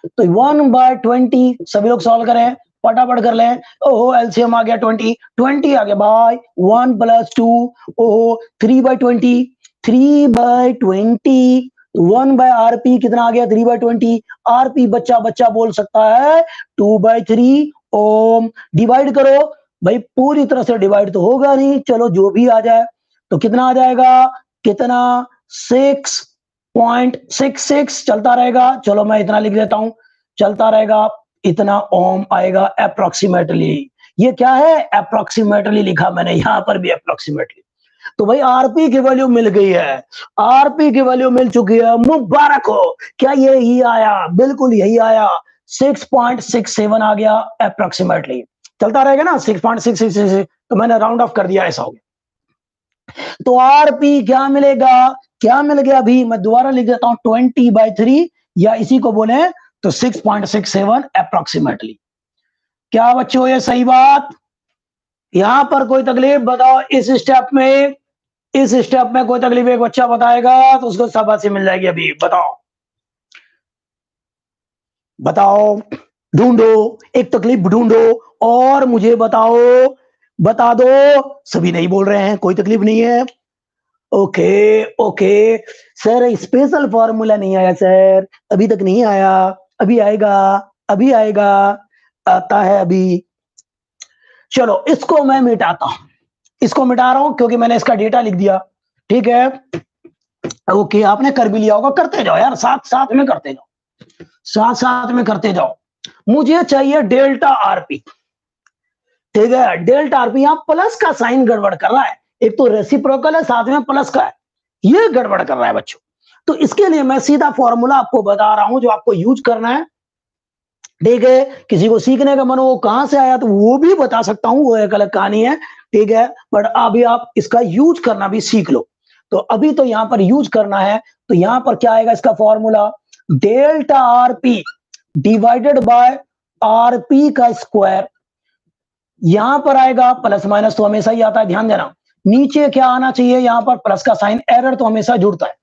तो 1/20 सभी लोग सॉल्व करें, फटाफट कर लें। ओहो एलसीएम आ गया 20, 20 आ गया भाई, 1 प्लस 2, ओहो 3/20, 3/20, 1/RP कितना आ गया, 3/20। आरपी बच्चा बच्चा बोल सकता है 2/3 ओम। डिवाइड करो भाई, पूरी तरह से डिवाइड तो होगा नहीं, चलो जो भी आ जाए। तो कितना आ जाएगा, कितना, 6.66 चलता रहेगा। चलो मैं इतना लिख देता हूं, चलता रहेगा, इतना ओम आएगा अप्रोक्सीमेटली। ये क्या है, अप्रोक्सीमेटली लिखा मैंने यहां पर भी अप्रोक्सीमेटली। तो भाई आरपी की वैल्यू मिल गई है, आरपी की वैल्यू मिल चुकी है, मुबारक हो। क्या यही आया? बिल्कुल यही आया, 6.67 आ गया अप्रोक्सीमेटली। चलता रहेगा ना 6.666, तो मैंने राउंड ऑफ कर दिया, ऐसा हो गया। तो आरपी क्या मिलेगा, क्या मिल गया अभी मैं दोबारा लिख देता हूं, 20/3 या इसी को बोले तो 6.67 अप्रोक्सीमेटली। क्या बच्चों ये सही बात? यहां पर कोई तकलीफ बताओ इस स्टेप में? इस स्टेप में कोई तकलीफ एक बच्चा बताएगा तो उसको शाबाशी मिल जाएगी। अभी बताओ, बताओ, ढूंढो, एक तकलीफ ढूंढो और मुझे बताओ, बता दो। सभी नहीं बोल रहे हैं, कोई तकलीफ नहीं है। Okay okay sir, special formula नहीं आया सर, अभी तक नहीं आया, अभी आएगा, अभी आएगा, आता है अभी। चलो इसको मैं मिटाता हूं, इसको मिटा रहा हूं क्योंकि मैंने इसका डेटा लिख दिया, ठीक है। ओके आपने कर भी लिया होगा, करते जाओ यार, साथ साथ में करते जाओ, साथ साथ में करते जाओ। मुझे चाहिए डेल्टा आरपी, ठीक है। डेल्टा आरपी, यहां प्लस का साइन गड़बड़ कर रहा है, एक तो रेसिप्रोकल है साथ में प्लस का है, ये गड़बड़ कर रहा है बच्चों। तो इसके लिए मैं सीधा फॉर्मूला आपको बता रहा हूं जो आपको यूज करना है, ठीक है। किसी को सीखने का मन हो वो कहां से आया तो वो भी बता सकता हूं, वो एक अलग कहानी है, ठीक है। बट अभी आप इसका यूज करना भी सीख लो। तो अभी तो यहां पर यूज करना है, तो यहां पर क्या आएगा इसका formula, delta RP divided by RP का स्क्वायर। यहां पर आएगा प्लस माइनस तो हमेशा ही आता है, ध्यान देना। नीचे क्या आना चाहिए, यहां पर प्लस का साइन, एरर तो हमेशा जुड़ता है।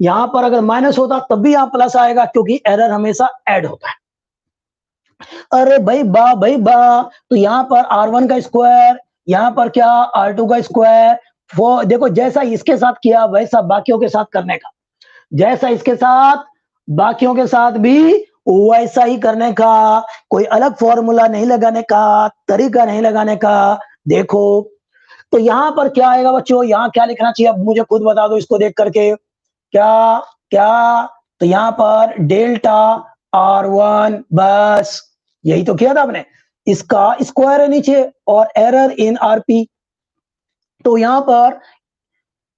यहां पर अगर माइनस होता तब भी यहां प्लस आएगा क्योंकि एरर हमेशा ऐड होता है। अरे भाई बा, भाई बा, तो यहां पर R1 का स्क्वायर, यहां पर क्या R2 का स्क्वायर। वो देखो जैसा इसके साथ किया वैसा बाकियों के साथ करने का, जैसा इसके साथ बाकियों के साथ भी वैसा ही करने का, कोई अलग फॉर्मूला नहीं लगाने का, तरीका नहीं लगाने का। देखो तो यहां पर क्या आएगा बच्चों, यहां क्या लिखना चाहिए अब मुझे खुद बता दो इसको देख करके, क्या क्या। तो यहां पर डेल्टा R1, बस यही तो किया था आपने, इसका स्क्वायर है नीचे और एरर इन आरपी। तो यहां पर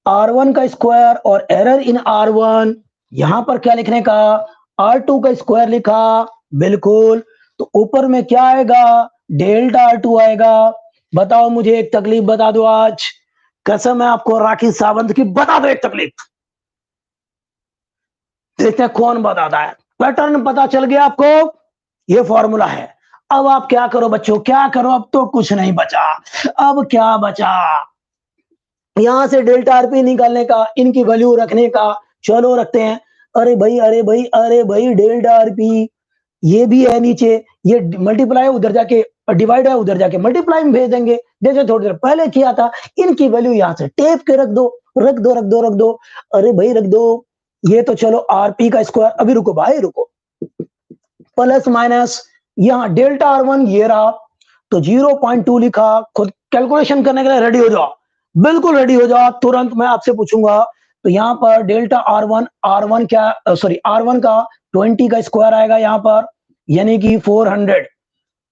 R1 का स्क्वायर और एरर इन R1, यहां पर क्या लिखने का, R2 का स्क्वायर लिखा, बिल्कुल। तो ऊपर में क्या आएगा, डेल्टा R2 आएगा। बताओ मुझे एक तकलीफ बता दो आज, कसम है आपको राखी सावंत की, बता दो एक तकलीफ। देखते हैं कौन बताता है। पैटर्न पता चल गया आपको, ये फॉर्मूला है। अब आप क्या करो बच्चों, क्या करो, अब तो कुछ नहीं बचा। अब क्या बचा, यहां से डेल्टा आरपी निकालने का, इनकी वैल्यू रखने का। चलो रखते हैं। अरे भाई अरे भाई अरे भाई, डेल्टा आरपी ये भी है नीचे, ये मल्टीप्लाई है उधर जाके, डिवाइड है उधर जाके मल्टीप्लाई में भेज देंगे, जैसे थोड़ी देर पहले किया था। इनकी वैल्यू यहां से टेप के रख दो, रख दो रख दो रख दो। अरे भाई रख दो। ये तो चलो आरपी का स्क्वायर, अभी रुको भाई रुको, प्लस माइनस, यहां डेल्टा R1 ये रहा, तो 0.2 लिखा। खुद कैलकुलेशन करने के लिए रेडी हो जाओ, बिल्कुल रेडी हो जाओ, तुरंत मैं आपसे पूछूंगा। तो यहां पर डेल्टा R1 क्या, सॉरी R1 का 20 का स्क्वायर आएगा यहां पर, यानी कि 400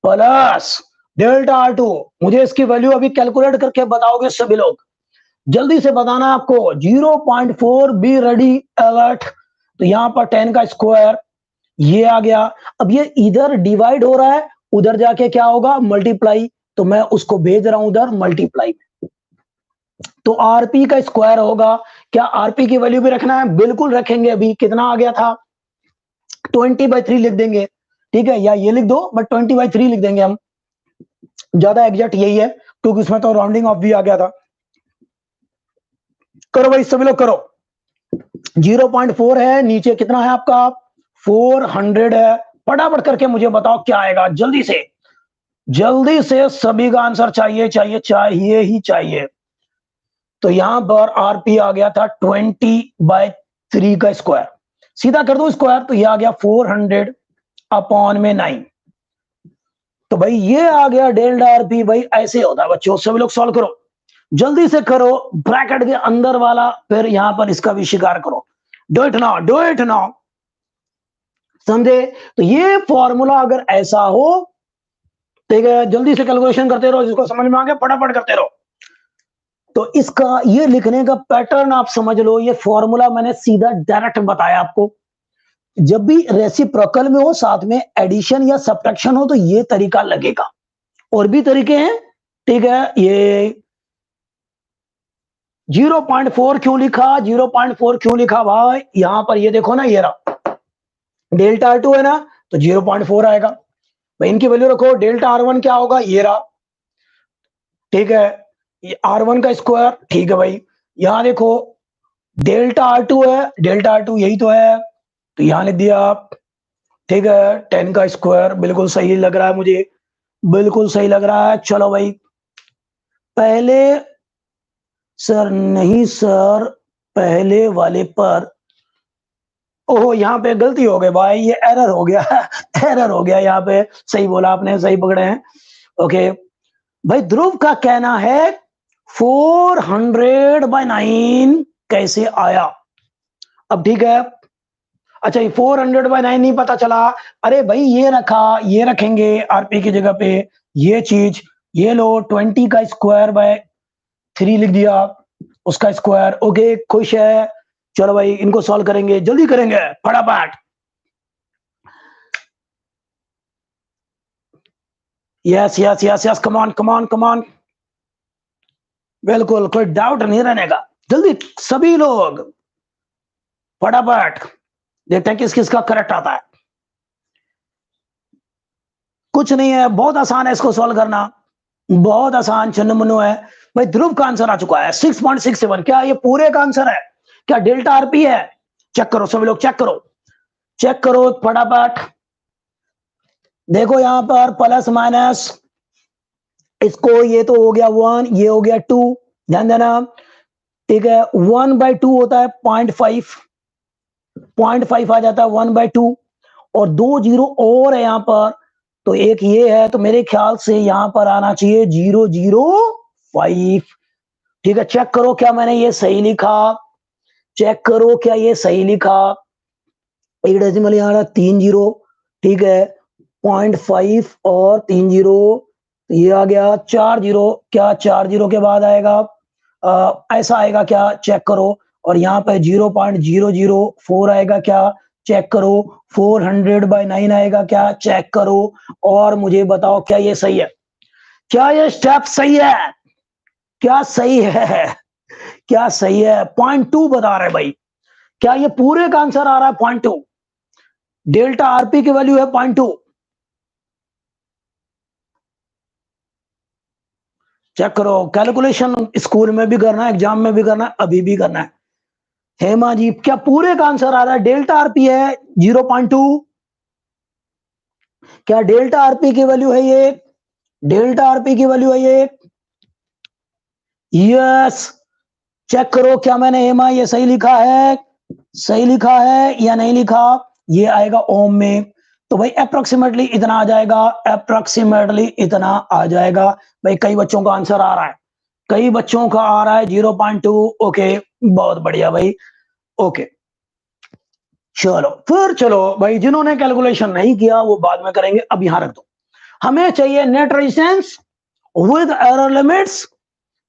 प्लस डेल्टा R2। मुझे इसकी वैल्यू अभी कैलकुलेट करके बताओगे सभी लोग, जल्दी से बताना आपको। 0.4, बी रेडी अलर्ट। तो यहां पर 10 का स्क्वायर ये आ गया। अब ये इधर डिवाइड हो रहा है, उधर जाके क्या होगा, मल्टीप्लाई। तो मैं उसको भेज रहा हूं उधर मल्टीप्लाई। तो आरपी का स्क्वायर होगा, क्या आरपी की वैल्यू भी रखना है, बिल्कुल रखेंगे। अभी कितना आ गया था, 20/3 लिख देंगे, ठीक है, या ये लिख दो, बट 20/3 लिख देंगे हम, ज्यादा एग्जैक्ट यही है, क्योंकि उसमें तो राउंडिंग ऑफ भी आ गया था। करो भाई सभी लोग करो। 0.4 है, नीचे कितना है आपका, 400 है। फटाफट करके मुझे बताओ क्या आएगा, जल्दी से, जल्दी से, सभी का आंसर चाहिए चाहिए चाहिए ही चाहिए। तो यहां पर आरपी आ गया था 20/3 का स्क्वायर, सीधा कर दो स्क्वायर, तो ये आ गया 400 अपॉन में 9। तो भाई ये आ गया डेल्टा आरपी। भाई ऐसे होता है बच्चों, सभी लोग सॉल्व करो, जल्दी से करो, ब्रैकेट के अंदर वाला, फिर यहां पर इसका भी शिकार करो। Do it now, do it now, समझे। तो ये फॉर्मूला अगर ऐसा हो, ठीक है, जल्दी से कैलकुलेशन करते रहो, जिसको समझ में आ गया फटाफट करते रहो। तो इसका ये लिखने का पैटर्न आप समझ लो, ये फॉर्मूला मैंने सीधा डायरेक्ट बताया आपको। जब भी रेसिप्रोकल में हो, साथ में एडिशन या सब्ट्रैक्शन हो, तो ये तरीका लगेगा। और भी तरीके हैं, ठीक है। ये 0.4 क्यों लिखा, 0.4 क्यों लिखा भाई, यहां पर ये देखो ना, ये रहा डेल्टा R2 है ना, तो 0.4 आएगा भाई। इनकी वैल्यू रखो, डेल्टा R1 क्या होगा, ये रहा, ठीक है, ये R1 का स्क्वायर, ठीक है भाई। यहां देखो डेल्टा R2 है, डेल्टा R2 यही तो है, तो यहां लिख दिया आप, ठीक है। 10 का स्क्वायर, बिल्कुल सही लग रहा है मुझे, बिल्कुल सही लग रहा है। चलो भाई, पहले, सर नहीं सर, पहले वाले पर, ओहो यहाँ पे गलती हो गई भाई, ये एरर हो गया एरर हो गया यहाँ पे, सही बोला आपने, सही पकड़े हैं। ओके भाई, ध्रुव का कहना है 400/9 कैसे आया। अब ठीक है, अच्छा ये 400/9 नहीं पता चला, अरे भाई ये रखा, ये रखेंगे आरपी की जगह पे, ये चीज, ये लो 20/3 लिख दिया, उसका स्क्वायर। ओके खुश है, चलो भाई इनको सॉल्व करेंगे, जल्दी करेंगे फटाफट। Yes yes yes yes, come on come on come on, बिल्कुल कोई डाउट नहीं रहने का, जल्दी सभी लोग फटाफट, देखते हैं किस किस का करेक्ट आता है। कुछ नहीं है, बहुत आसान है इसको सॉल्व करना, बहुत आसान, चन्नमनो है भाई। ध्रुव का आंसर आ चुका है 6.67। क्या ये पूरे का आंसर है, क्या डेल्टा आरपी है, चेक करो सभी लोग, चेक करो, चेक करो फटाफट। देखो यहां पर प्लस माइनस, इसको ये तो हो गया 1, ये हो गया 2, ध्यान देना, ठीक है। 1/2 होता है 0.5 आ जाता है 1/2, और 2 जीरो और है यहां पर, तो एक ये है, तो मेरे ख्याल से यहां पर आना चाहिए 0.05, ठीक है। चेक करो क्या मैंने ये सही लिखा, चेक करो क्या ये सही लिखा, एक डेसिमल यहाँ 3 जीरो, ठीक है, 0.5 और 3 जीरो, तो ये आ गया 4 जीरो। क्या 4 जीरो के बाद आएगा ऐसा आएगा क्या, चेक करो। और यहाँ पे 0.004 आएगा क्या, चेक करो। 400/9 आएगा क्या, चेक करो। और मुझे बताओ क्या ये सही है, क्या ये स्टेप सही है, क्या सही है, क्या सही है। 0.2 बता रहे भाई, क्या ये पूरे का आंसर आ रहा है 0.2। डेल्टा आरपी की वैल्यू है 0.2। चेक करो, कैलकुलेशन स्कूल में भी करना है, एग्जाम में भी करना है, अभी भी करना है। हेमा जी, क्या पूरे का आंसर आ रहा है, डेल्टा आरपी है 0.2। क्या डेल्टा आरपी की वैल्यू है ये, डेल्टा आरपी की वैल्यू है ये, यस। चेक करो क्या मैंने हेमा ये सही लिखा है, सही लिखा है या नहीं लिखा। ये आएगा ओम में, तो भाई अप्रोक्सीमेटली इतना आ जाएगा, अप्रोक्सीमेटली इतना आ जाएगा। भाई कई बच्चों का आंसर आ रहा है, कई बच्चों का आ रहा है 0.2। ओके, बहुत बढ़िया भाई। ओके चलो फिर, चलो भाई जिन्होंने कैलकुलेशन नहीं किया वो बाद में करेंगे, अब यहां रख दो। हमें चाहिए net resistance with error limits,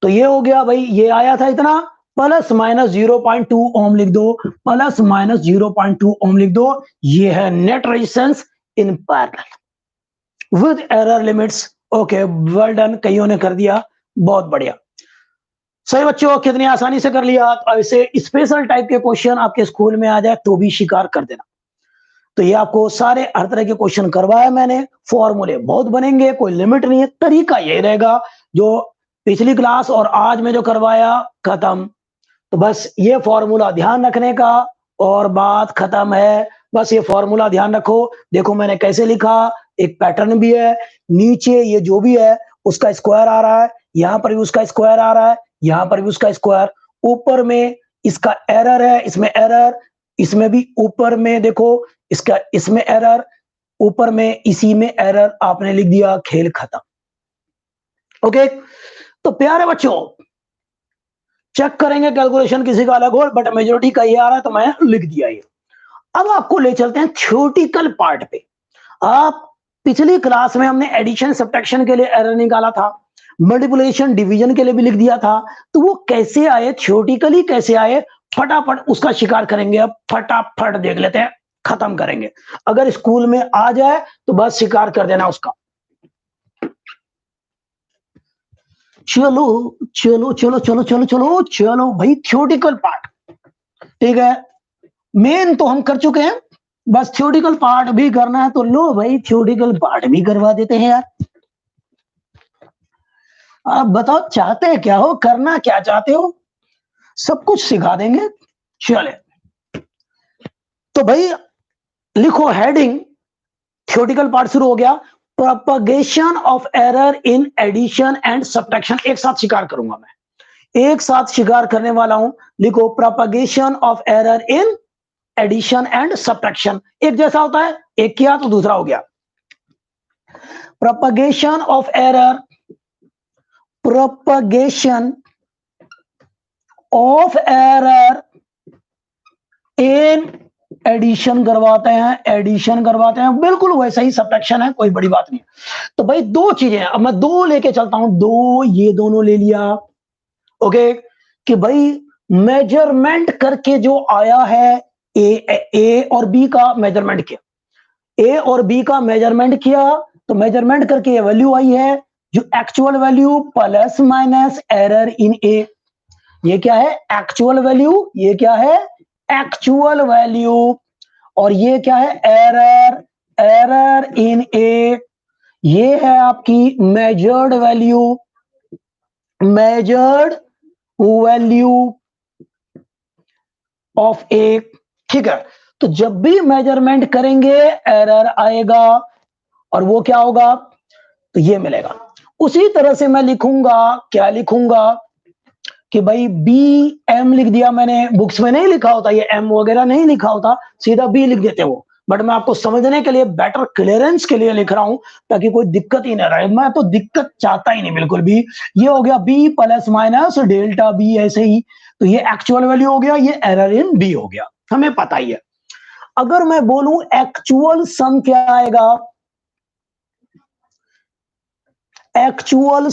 तो ये हो गया भाई, ये आया था इतना, प्लस माइनस 0.2 ओम लिख दो, प्लस माइनस 0.2 ओम लिख दो। ये है net resistance in parallel with error limits. Okay well done, कईयों ने कर दिया, बहुत बढ़िया। सही बच्चों, कितनी आसानी से कर लिया। तो ऐसे स्पेशल टाइप के क्वेश्चन आपके स्कूल में आ जाए तो भी स्वीकार कर देना। तो ये आपको सारे हर तरह के क्वेश्चन करवाया मैंने, फॉर्मूले बहुत बनेंगे, कोई लिमिट नहीं है, तरीका ये रहेगा जो पिछली क्लास और आज में जो करवाया, खत्म। तो बस ये फॉर्मूला ध्यान रखने का और बात खत्म है। बस ये फॉर्मूला ध्यान रखो। देखो मैंने कैसे लिखा, एक पैटर्न भी है, नीचे ये जो भी है उसका स्क्वायर आ रहा है, यहां पर भी उसका स्क्वायर आ रहा है, यहां पर भी उसका स्क्वायर, ऊपर में इसका एरर है, इसमें एरर, इसमें भी ऊपर में देखो इसका, इसमें एरर, ऊपर में इसी में एरर, आपने लिख दिया, खेल खत्म। ओके, तो प्यारे बच्चों चेक करेंगे कैलकुलेशन किसी का अलग हो, बट मेजोरिटी का ये आ रहा है तो मैं लिख दिया ये। अब आपको ले चलते हैं थ्योरेटिकल पार्ट पे। आप पिछली क्लास में हमने एडिशन सब्ट्रैक्शन के लिए एरर निकाला था, मल्टीप्लिकेशन डिवीजन के लिए भी लिख दिया था, तो वो कैसे आए, थ्योरेटिकली कैसे आए, फटाफट उसका शिकार करेंगे। अब फटाफट देख लेते हैं, खत्म करेंगे। अगर स्कूल में आ जाए तो बस शिकार कर देना उसका। चलो चलो चलो चलो चलो चलो चलो भाई, थ्योरेटिकल पार्ट ठीक है, मेन तो हम कर चुके हैं, बस थ्योरेटिकल पार्ट भी करना है, तो लो भाई थ्योरेटिकल पार्ट भी करवा देते हैं यार। आप बताओ चाहते हैं क्या हो, करना क्या चाहते हो, सब कुछ सिखा देंगे। चले तो भाई लिखो हेडिंग, थ्योरेटिकल पार्ट शुरू हो गया। Propagation of error in addition and subtraction, एक साथ शिकार करूंगा मैं, एक साथ शिकार करने वाला हूं। लिखो propagation of error in addition and subtraction, एक जैसा होता है, एक किया तो दूसरा हो गया। Propagation of error, propagation of error in addition करवाते हैं, एडिशन करवाते हैं, बिल्कुल वैसा ही सब्ट्रैक्शन है, कोई बड़ी बात नहीं। तो भाई दो चीजें, अब मैं दो लेके चलता हूं, दो ये दोनों ले लिया। ओके, कि भाई मेजरमेंट करके जो आया है, ए और बी का मेजरमेंट किया, ए और बी का मेजरमेंट किया, तो मेजरमेंट करके ये वैल्यू आई है जो actual value plus minus error in A. ये क्या है, एक्चुअल वैल्यू, ये क्या है, एक्चुअल वैल्यू, और ये क्या है, एरर, एरर इन ए। ये है आपकी measured value, measured value of A. ठीक है, तो जब भी मेजरमेंट करेंगे एरर आएगा, और वो क्या होगा, तो ये मिलेगा। उसी तरह से मैं लिखूंगा, क्या लिखूंगा कि भाई बी एम लिख दिया मैंने, बुक्स में नहीं लिखा होता, ये एम वगैरह नहीं लिखा होता, सीधा बी लिख देते वो, बट मैं आपको समझने के लिए, बेटर क्लियरेंस के लिए लिख रहा हूं, ताकि कोई दिक्कत ही ना रहे। मैं तो दिक्कत चाहता ही नहीं बिल्कुल भी। ये हो गया B plus minus delta B, ऐसे ही, तो ये एक्चुअल वैल्यू हो गया, ये एरर इन बी हो गया, हमें पता ही है। अगर मैं बोलूं एक्चुअल सम क्या आएगा, एक्चुअल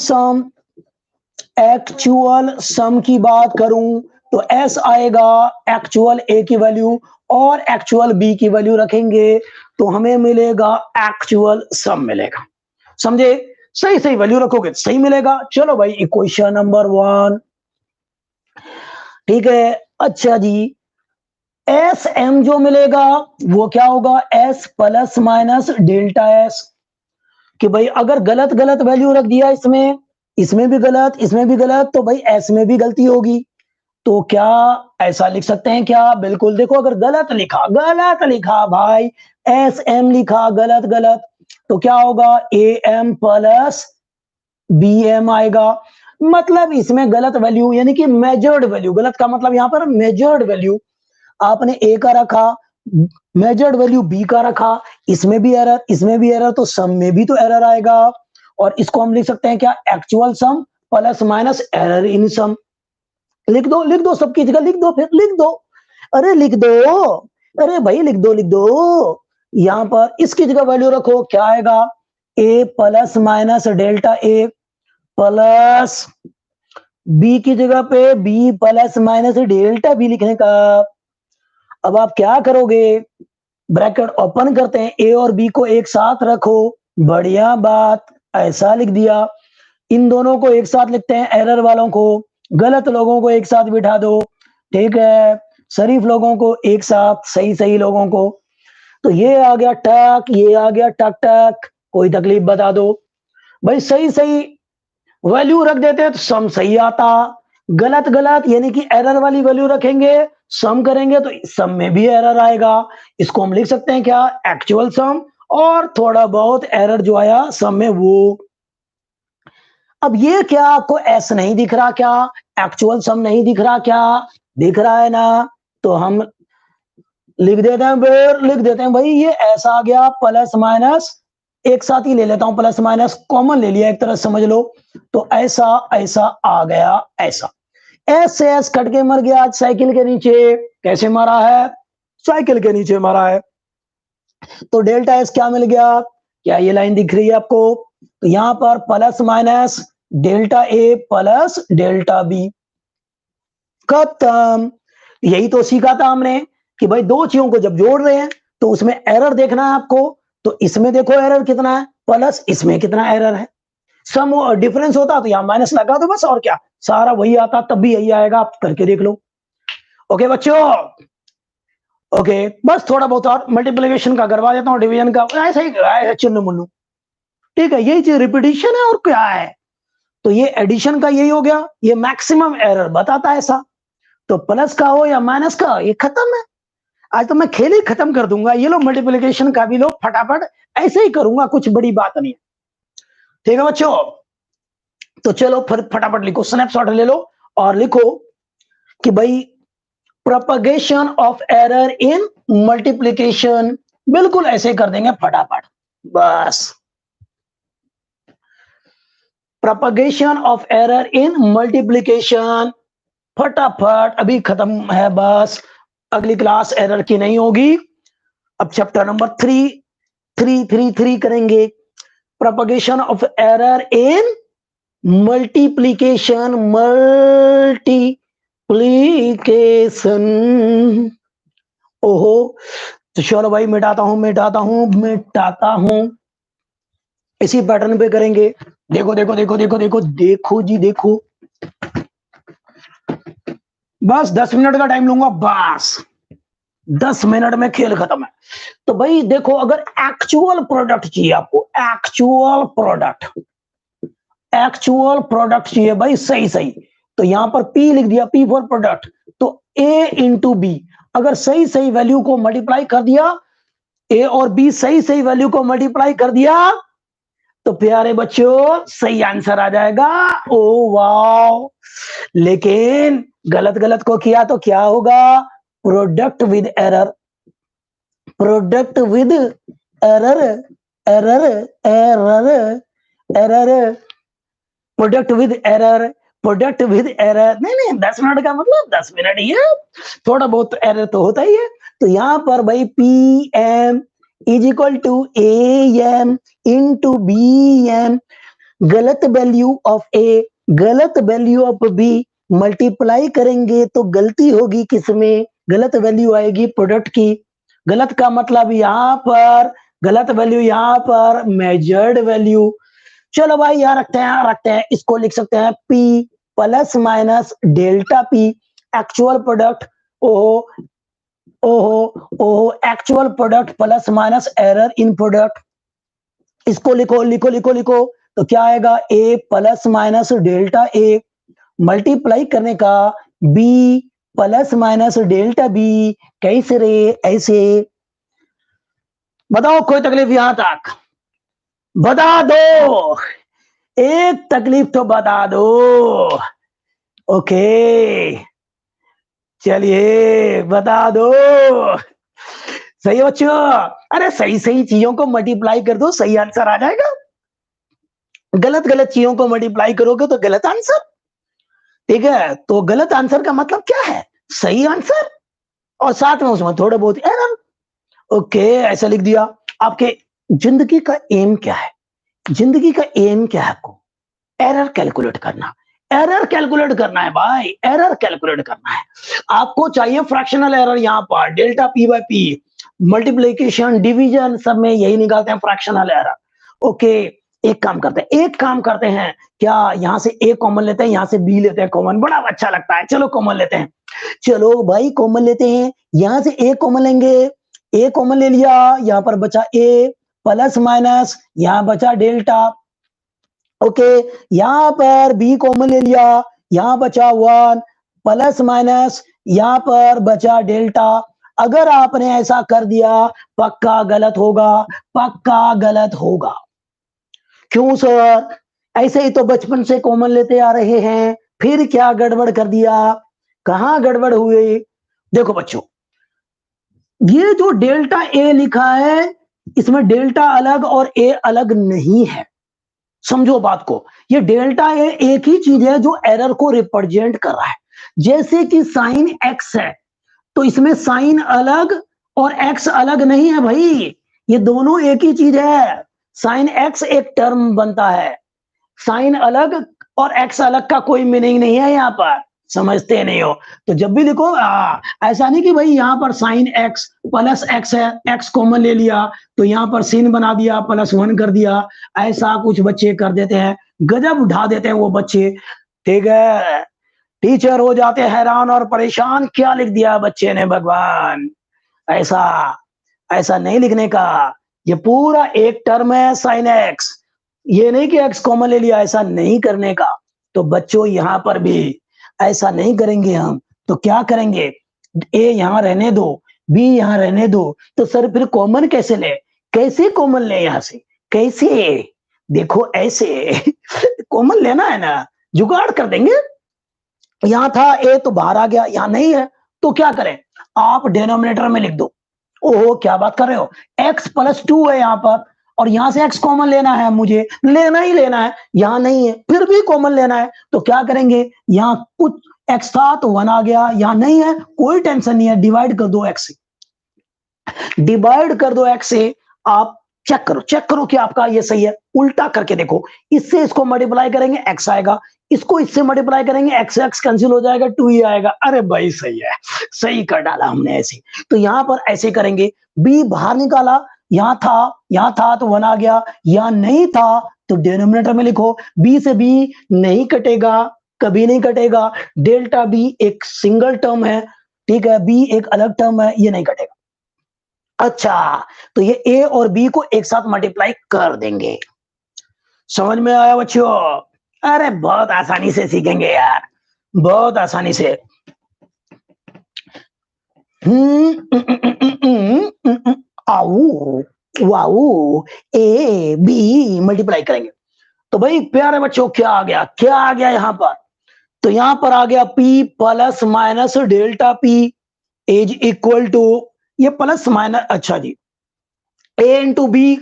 सम की बात करूं तो एस आएगा, एक्चुअल ए की वैल्यू और एक्चुअल बी की वैल्यू रखेंगे तो हमें मिलेगा एक्चुअल सम मिलेगा। समझे? सही सही वैल्यू रखोगे सही मिलेगा। चलो भाई इक्वेशन नंबर 1, ठीक है। अच्छा जी, एस एम जो मिलेगा वो क्या होगा, S plus minus delta S. कि भाई अगर गलत गलत वैल्यू रख दिया इसमें भी गलत, इसमें भी गलत, तो भाई एस में भी गलती होगी। तो क्या ऐसा लिख सकते हैं क्या? बिल्कुल। देखो अगर गलत लिखा भाई, एस एम लिखा गलत गलत, तो क्या होगा, A M plus B M आएगा। मतलब इसमें गलत वैल्यू यानी कि मेजर्ड वैल्यू, गलत का मतलब यहां पर मेजर्ड वैल्यू आपने ए का रखा, मेजर्ड वैल्यू बी का रखा, इसमें भी एरर, इसमें भी एरर, तो सम में भी तो एरर आएगा। और इसको हम लिख सकते हैं क्या, actual sum plus minus error in sum. लिख दो सबकी जगह लिख दो, फिर लिख दो, अरे लिख दो, अरे भाई लिख दो। यहां पर इसकी जगह वैल्यू रखो, क्या आएगा, A plus minus delta A plus B की जगह पे B plus minus delta B लिखने का। अब आप क्या करोगे, ब्रैकेट ओपन करते हैं, ए और बी को एक साथ रखो, बढ़िया बात, ऐसा लिख दिया। इन दोनों को एक साथ लिखते हैं, एरर वालों को, गलत लोगों को एक साथ बिठा दो, ठीक है, शरीफ लोगों को एक साथ, सही सही लोगों को। तो ये आ गया टक, ये आ गया टक टक, कोई तकलीफ बता दो भाई। सही सही वैल्यू रख देते तो सम सही आता, गलत गलत यानी कि एरर वाली वैल्यू रखेंगे, सम करेंगे तो सम में भी एरर आएगा। इसको हम लिख सकते हैं क्या, एक्चुअल सम, और थोड़ा बहुत एरर जो आया सम में वो। अब ये क्या आपको एस नहीं दिख रहा क्या, एक्चुअल सम नहीं दिख रहा क्या, दिख रहा है ना, तो हम लिख देते हैं, फिर लिख देते हैं भाई ये ऐसा आ गया, प्लस माइनस एक साथ ही ले लेता हूं, प्लस माइनस कॉमन ले लिया एक तरह समझ लो, तो ऐसा ऐसा आ गया ऐसा। एस से एस कट के मर गया आज साइकिल के नीचे, कैसे मारा है, साइकिल के नीचे मारा है। तो डेल्टा एस क्या मिल गया, क्या ये लाइन दिख रही है आपको, तो यहां पर plus minus delta A plus delta B, खत्म। यही तो सीखा था हमने कि भाई दो चीजों को जब जोड़ रहे हैं तो उसमें एरर देखना है आपको। तो इसमें देखो एरर कितना है, प्लस इसमें कितना एरर है, सम डिफरेंस होता तो यहां माइनस लगा दो बस, और क्या, सारा वही आता, तब भी यही आएगा, आप करके देख लो। ओके बच्चों, ओके, बस थोड़ा बहुत और मल्टीप्लिकेशन का करवा देता हूँ, डिवीजन का ऐसा ही चिन्ह मुन्नू, ठीक है, यही चीज रिपीटिशन है और क्या है। तो ये एडिशन का यही हो गया, ये मैक्सिमम एरर बताता है ऐसा। तो प्लस का हो या माइनस का, ये खत्म है। आज तो मैं खेल ही खत्म कर दूंगा, ये लो मल्टीप्लिकेशन का भी लो फटाफट, ऐसे ही करूंगा, कुछ बड़ी बात नहीं है, ठीक है बच्चों। तो चलो फिर फटाफट लिखो, स्नैपशॉट ले लो और लिखो कि भाई propagation of error in multiplication, बिल्कुल ऐसे कर देंगे फटाफट बस। Propagation of error in multiplication, फटाफट अभी खत्म है बस, अगली क्लास एरर की नहीं होगी। अब चैप्टर नंबर 3 करेंगे, propagation of error in multiplication, ओहो, तो चलो भाई मिटाता हूं, इसी पैटर्न पे करेंगे। देखो देखो देखो देखो देखो देखो जी देखो, बस 10 मिनट का टाइम लूंगा, बस 10 मिनट में खेल खत्म है। तो भाई देखो, अगर एक्चुअल प्रोडक्ट चाहिए आपको, एक्चुअल प्रोडक्ट चाहिए भाई, सही सही, तो यहां पर P लिख दिया, P फॉर प्रोडक्ट, तो A इंटू बी, अगर सही सही वैल्यू को मल्टीप्लाई कर दिया, A और B सही सही वैल्यू को मल्टीप्लाई कर दिया, तो प्यारे बच्चों सही आंसर आ जाएगा। ओ वाओ, लेकिन गलत गलत को किया तो क्या होगा, product with error, product with error, error error error, product with error, product with error, नहीं 10 मिनट का मतलब 10 मिनट ही है, थोड़ा बहुत एरर तो होता ही है। तो यहां पर भाई P M is equal to A M into B M, गलत वैल्यू ऑफ ए, गलत वैल्यू ऑफ बी मल्टीप्लाई करेंगे तो गलती होगी किसमें? गलत वैल्यू आएगी प्रोडक्ट की। गलत का मतलब यहाँ पर गलत वैल्यू, यहाँ पर मेजर्ड वैल्यू। चलो भाई यहाँ रखते हैं, इसको लिख सकते हैं P plus minus delta P actual product. ओहो ओहो ओहो, actual product plus minus error इन प्रोडक्ट। इसको लिखो लिखो लिखो लिखो, तो क्या आएगा? A plus minus delta A multiply करने का B plus minus delta B। कैसे रे? ऐसे। बताओ कोई तकलीफ यहां तक? बता दो, एक तकलीफ तो बता दो। ओके, चलिए बता दो। सही है बच्चों? अरे सही सही चीजों को मल्टीप्लाई कर दो, सही आंसर आ जाएगा। गलत गलत चीजों को मल्टीप्लाई करोगे तो गलत आंसर। ठीक है, तो गलत आंसर का मतलब क्या है? सही आंसर और साथ में उसमें थोड़ा बहुत एरर। ओके, ऐसा लिख दिया। आपके जिंदगी का एम क्या है? जिंदगी का एम क्या है आपको? एरर कैलकुलेट करना। एरर कैलकुलेट करना है भाई, एरर कैलकुलेट करना है। आपको चाहिए फ्रैक्शनल एरर। यहाँ पर delta P by P, multiplication, division, सब में यही निकालते हैं फ्रैक्शनल एरर। ओके, एक काम करते हैं, क्या यहाँ से A कॉमन लेते हैं, यहाँ से B लेते हैं कॉमन, बड़ा अच्छा लगता है। चलो कॉमन लेते हैं, चलो भाई कॉमन लेते हैं। यहाँ से A कॉमन लेंगे, A कॉमन ले लिया, यहाँ पर बचा A प्लस माइनस, यहाँ बचा डेल्टा। ओके, यहाँ पर B कॉमन ले लिया, यहाँ बचा 1 प्लस माइनस, यहाँ पर बचा डेल्टा। अगर आपने ऐसा कर दिया पक्का गलत होगा, पक्का गलत होगा। क्यों सर? ऐसे ही तो बचपन से कॉमन लेते आ रहे हैं, फिर क्या गड़बड़ कर दिया? कहां गड़बड़ हुई? देखो बच्चों, ये जो डेल्टा ए लिखा है, इसमें डेल्टा अलग और ए अलग नहीं है। समझो बात को, ये डेल्टा ए एक ही चीज है जो एरर को रिप्रेजेंट कर रहा है। जैसे कि साइन एक्स है, तो इसमें साइन अलग और एक्स अलग नहीं है भाई, ये दोनों एक ही चीज है। साइन एक्स एक टर्म बनता है, साइन अलग और एक्स अलग का कोई मीनिंग नहीं है यहाँ पर। समझते नहीं हो तो जब भी लिखो ऐसा नहीं कि भाई यहाँ पर साइन एक्स प्लस एक्स है, एक्स कॉमन ले लिया तो यहाँ पर sin बना दिया, +1 कर दिया। ऐसा कुछ बच्चे कर देते हैं, गजब उठा देते हैं वो बच्चे। ठीक है, टीचर हो जाते हैरान और परेशान, क्या लिख दिया बच्चे ने भगवान। ऐसा ऐसा नहीं लिखने का, ये पूरा एक टर्म है साइन एक्स, ये नहीं कि एक्स कॉमन ले लिया, ऐसा नहीं करने का। तो बच्चों यहाँ पर भी ऐसा नहीं करेंगे हम। तो क्या करेंगे? ए यहाँ रहने दो, बी यहाँ रहने दो, तो सर फिर कॉमन कैसे ले? कैसे कॉमन ले यहाँ से? कैसे? देखो ऐसे कॉमन लेना है ना, जुगाड़ कर देंगे। यहाँ था ए तो बाहर आ गया, यहाँ नहीं है तो क्या करें? आप डिनोमिनेटर में लिख दो। ओहो क्या बात कर रहे हो, x + 2 है यहाँ पर, और यहां से x कॉमन लेना है, मुझे लेना ही लेना है। यहां नहीं है फिर भी कॉमन लेना है, तो क्या करेंगे? यहाँ कुछ x था तो 1 आ गया, यहाँ नहीं है कोई टेंशन नहीं है, डिवाइड कर दो x से, डिवाइड कर दो x से। आप चेक करो कि आपका ये सही है। उल्टा करके देखो, इससे इसको मल्टीप्लाई करेंगे x आएगा, इसको इससे मल्टीप्लाई करेंगे x x कैंसिल हो जाएगा, 2 ही आएगा। अरे भाई सही है, सही कर डाला हमने ऐसे। तो यहाँ पर ऐसे करेंगे, b बाहर निकाला, यहाँ था तो 1 आ गया, यहाँ नहीं था तो डिनोमिनेटर में लिखो, b से b नहीं कटेगा, कभी नहीं कटेगा। डेल्टा b एक सिंगल टर्म है, ठीक है, b एक अलग टर्म है, ये नहीं कटेगा। अच्छा, तो ये a और b को एक साथ मल्टीप्लाई कर देंगे। समझ में आया बच्चों? अरे बहुत आसानी से सीखेंगे यार, बहुत आसानी से। आओ वाओ, ए बी मल्टीप्लाई करेंगे तो भाई प्यारे बच्चों क्या आ गया यहाँ पर? तो यहाँ पर आ गया p plus minus delta p is equal to, ये प्लस माइनस, अच्छा जी, a इंटू बी,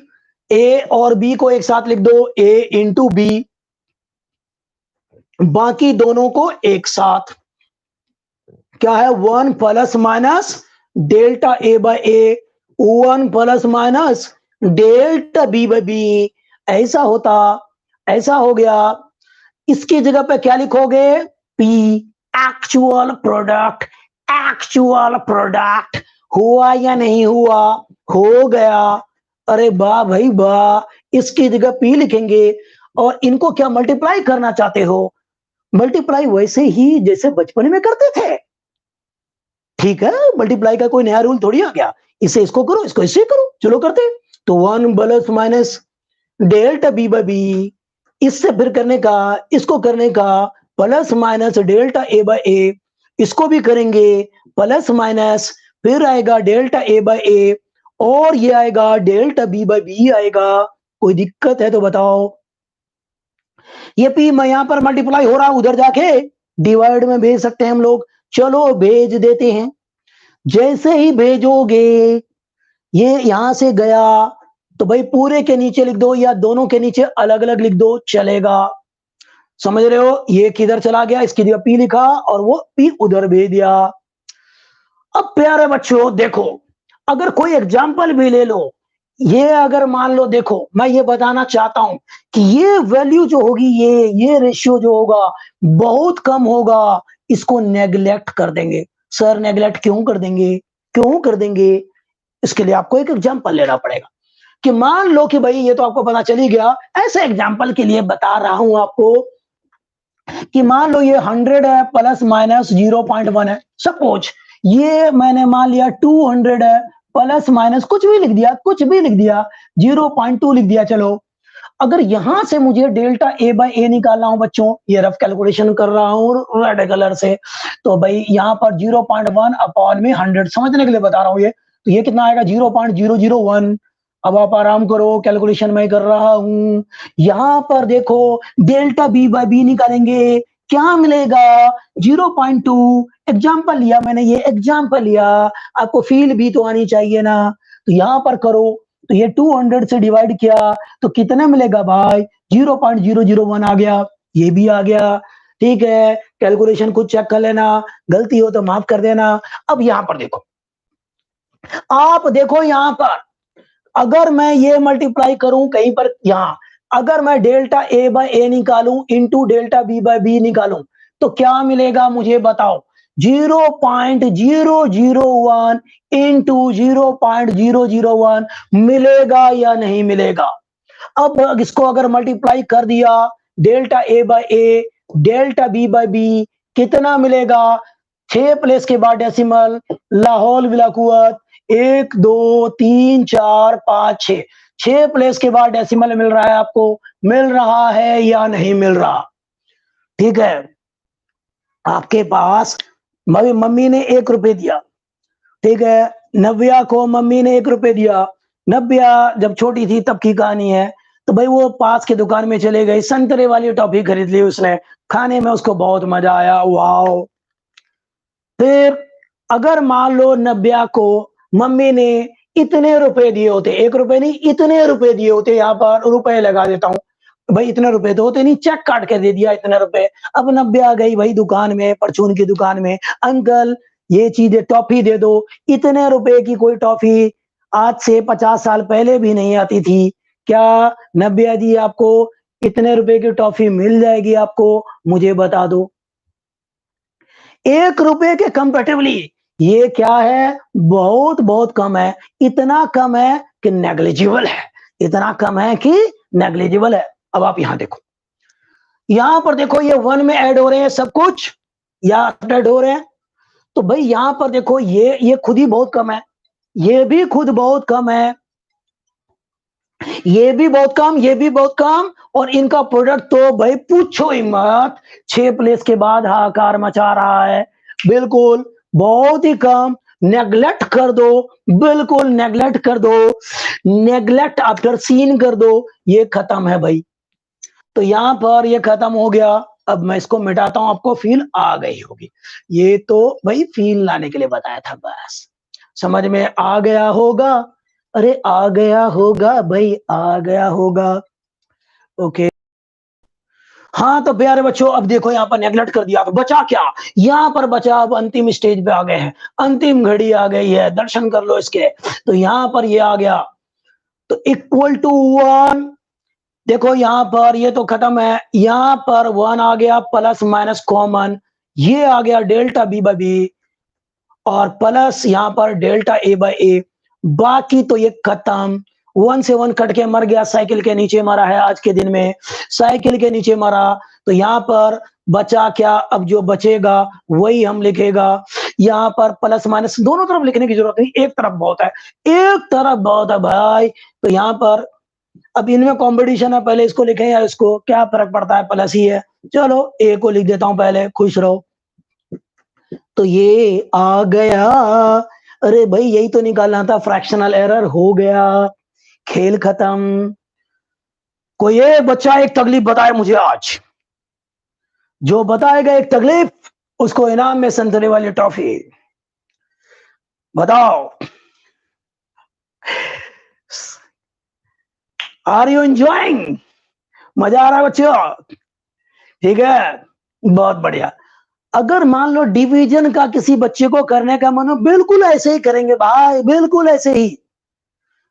ए और b को एक साथ लिख दो, a इंटू बी, बाकी दोनों को एक साथ। क्या है? 1 plus minus delta a by a, 1 plus minus delta b by b। ऐसा होता ऐसा हो गया। इसकी जगह पे क्या लिखोगे? P, actual product. Actual product हुआ या नहीं हुआ? हो गया। अरे वाह भाई वाह। इसकी जगह पी लिखेंगे और इनको क्या मल्टीप्लाई करना चाहते हो? मल्टीप्लाई वैसे ही जैसे बचपन में करते थे। ठीक है, मल्टीप्लाई का कोई नया रूल थोड़ी आ गया। इसे इसको करो, इसको इससे करो, चलो करते। तो 1 plus minus delta B by B, इससे फिर करने का, इसको करने का, plus minus delta A by A, इसको भी करेंगे प्लस माइनस, फिर आएगा डेल्टा ए बाई ए, और ये आएगा डेल्टा बी बाई बी आएगा। कोई दिक्कत है तो बताओ। ये पी मैं यहां पर मल्टीप्लाई हो रहा, उधर जाके डिवाइड में भेज सकते हैं हम लोग। चलो भेज देते हैं। जैसे ही भेजोगे, ये यहां से गया तो भाई पूरे के नीचे लिख दो या दोनों के नीचे अलग अलग लिख दो, चलेगा। समझ रहे हो? ये किधर चला गया, इसकी जगह पी लिखा और वो पी उधर भेज दिया। अब प्यारे बच्चों देखो, अगर कोई एग्जाम्पल भी ले लो, ये अगर मान लो, देखो मैं ये बताना चाहता हूं कि ये वैल्यू जो होगी, ये रेशियो जो होगा बहुत कम होगा। इसको नेग्लेक्ट कर देंगे। सर नेग्लेक्ट क्यों कर देंगे? क्यों कर देंगे? इसके लिए आपको एक एग्जाम्पल लेना पड़ेगा। कि मान लो कि भाई ये तो आपको पता चल ही गया, ऐसे एग्जाम्पल के लिए बता रहा हूं आपको कि मान लो ये 100 है प्लस माइनस 0.1 है। सपोज ये मैंने मान लिया 200 है प्लस माइनस कुछ भी लिख दिया, कुछ भी लिख दिया, 0.2 लिख दिया। चलो, अगर यहां से मुझे डेल्टा ए बाई ए निकालना हो बच्चों, ये रफ कैलकुलेशन कर रहा हूं रेड कलर से, तो भाई यहां पर 0.1 अपॉन में 100 समझने के लिए बता रहा हूं। ये तो ये कितना आएगा? 0.001। अब आप आराम करो, कैलकुलेशन मैं कर रहा हूं। यहां पर देखो डेल्टा बी बाई बी निकालेंगे, क्या मिलेगा? 0.2। एग्जाम्पल लिया मैंने, ये एग्जाम्पल लिया, आपको फील भी तो आनी चाहिए ना। तो यहां पर करो, तो ये 200 से डिवाइड किया तो कितना मिलेगा भाई? 0.001 आ गया, ये भी आ गया। ठीक है, कैलकुलेशन खुद चेक कर लेना, गलती हो तो माफ कर देना। अब यहां पर देखो, आप देखो यहां पर, अगर मैं ये मल्टीप्लाई करूं कहीं पर, यहां अगर मैं डेल्टा ए बाय ए निकालूं into delta B by B निकालूं, तो क्या मिलेगा मुझे बताओ? 0.001 इंटू 0.001 मिलेगा या नहीं मिलेगा? अब इसको अगर मल्टीप्लाई कर दिया, delta A by A, delta B by B, कितना मिलेगा? 6 प्लेस के बाद डेसिमल, लाहौल विलाकुवत, 1 2 3 4 5 6, 6 प्लेस के बाद डेसिमल मिल रहा है आपको, मिल रहा है या नहीं मिल रहा? ठीक है, आपके पास मम्मी ने 1 रुपए दिया। ठीक है, नव्या को मम्मी ने 1 रुपए दिया। नव्या जब छोटी थी तब की कहानी है। तो भाई वो पास की दुकान में चले गई, संतरे वाली टॉफी खरीद ली उसने, खाने में उसको बहुत मजा आया, वाओ। फिर अगर मान लो नव्या को मम्मी ने इतने रुपए दिए होते, 1 रुपए नहीं इतने रुपए दिए होते, यहाँ पर रुपए लगा देता हूँ, भाई इतने रुपए तो होते नहीं, चेक काट के दे दिया इतने रुपए। अब नव्या गई भाई दुकान में, परचून की दुकान में, अंकल ये चीजें टॉफी दे दो। इतने रुपए की कोई टॉफी आज से 50 साल पहले भी नहीं आती थी। क्या नव्या जी आपको इतने रुपए की टॉफी मिल जाएगी आपको? मुझे बता दो। 1 रुपए के कंपैरेटिवली ये क्या है? बहुत बहुत कम है। इतना कम है कि नेग्लिजिबल है, इतना कम है कि नेग्लिजिबल है। अब आप यहां देखो, यहां पर देखो ये 1 में ऐड हो रहे हैं सब कुछ, या ऐड हो रहे हैं। तो भाई यहां पर देखो ये खुद ही बहुत कम है, ये भी खुद बहुत कम है, ये भी बहुत कम, ये भी बहुत कम, और इनका प्रोडक्ट तो भाई पूछो ही मत, 6 प्लेस के बाद हाहाकार मचा रहा है। बिल्कुल बहुत ही कम, नेग्लेक्ट कर दो, बिल्कुल नेग्लेक्ट कर दो, नेग्लेक्ट आफ्टर सीन कर दो, ये खत्म है भाई। तो यहां पर ये खत्म हो गया। अब मैं इसको मिटाता हूं, आपको फील आ गई होगी। ये तो भाई फील लाने के लिए बताया था, बस समझ में आ गया होगा। अरे आ गया होगा भाई, आ गया होगा। ओके, हाँ तो प्यारे बच्चों, अब देखो यहाँ पर नेगलेक्ट कर दिया तो बचा क्या? यहाँ पर बचा, अब अंतिम स्टेज पे आ गए हैं, अंतिम घड़ी आ गई है, दर्शन कर लो इसके। तो यहाँ पर ये आ गया, तो इक्वल टू 1 देखो यहाँ पर ये तो खत्म है, यहाँ पर 1 आ गया प्लस माइनस कॉमन, ये आ गया डेल्टा बी बाई बी और प्लस यहाँ पर डेल्टा ए बाई ए, बाकी तो ये खत्म। 1 से 1 कट के मर गया, साइकिल के नीचे मरा है आज के दिन में, साइकिल के नीचे मरा, तो यहाँ पर बचा क्या? अब जो बचेगा वही हम लिखेगा। यहाँ पर प्लस माइनस दोनों तरफ लिखने की जरूरत नहीं, एक तरफ बहुत है, एक तरफ बहुत है भाई। तो यहाँ पर अब इनमें कॉम्पिटिशन है, पहले इसको लिखें या इसको, क्या फर्क पड़ता है, प्लस ही है। चलो ए को लिख देता हूं पहले, खुश रहो। तो ये आ गया। अरे भाई यही तो निकालना था, फ्रैक्शनल एरर हो गया, खेल खत्म। कोई एक बच्चा एक तकलीफ बताए मुझे आज, जो बताएगा एक तकलीफ उसको इनाम में संतरे वाली टॉफी। बताओ, आर यू एंजॉइंग? मजा आ रहा है बच्चों? ठीक है, बहुत बढ़िया। अगर मान लो डिवीजन का किसी बच्चे को करने का मन हो, बिल्कुल ऐसे ही करेंगे भाई, बिल्कुल ऐसे ही,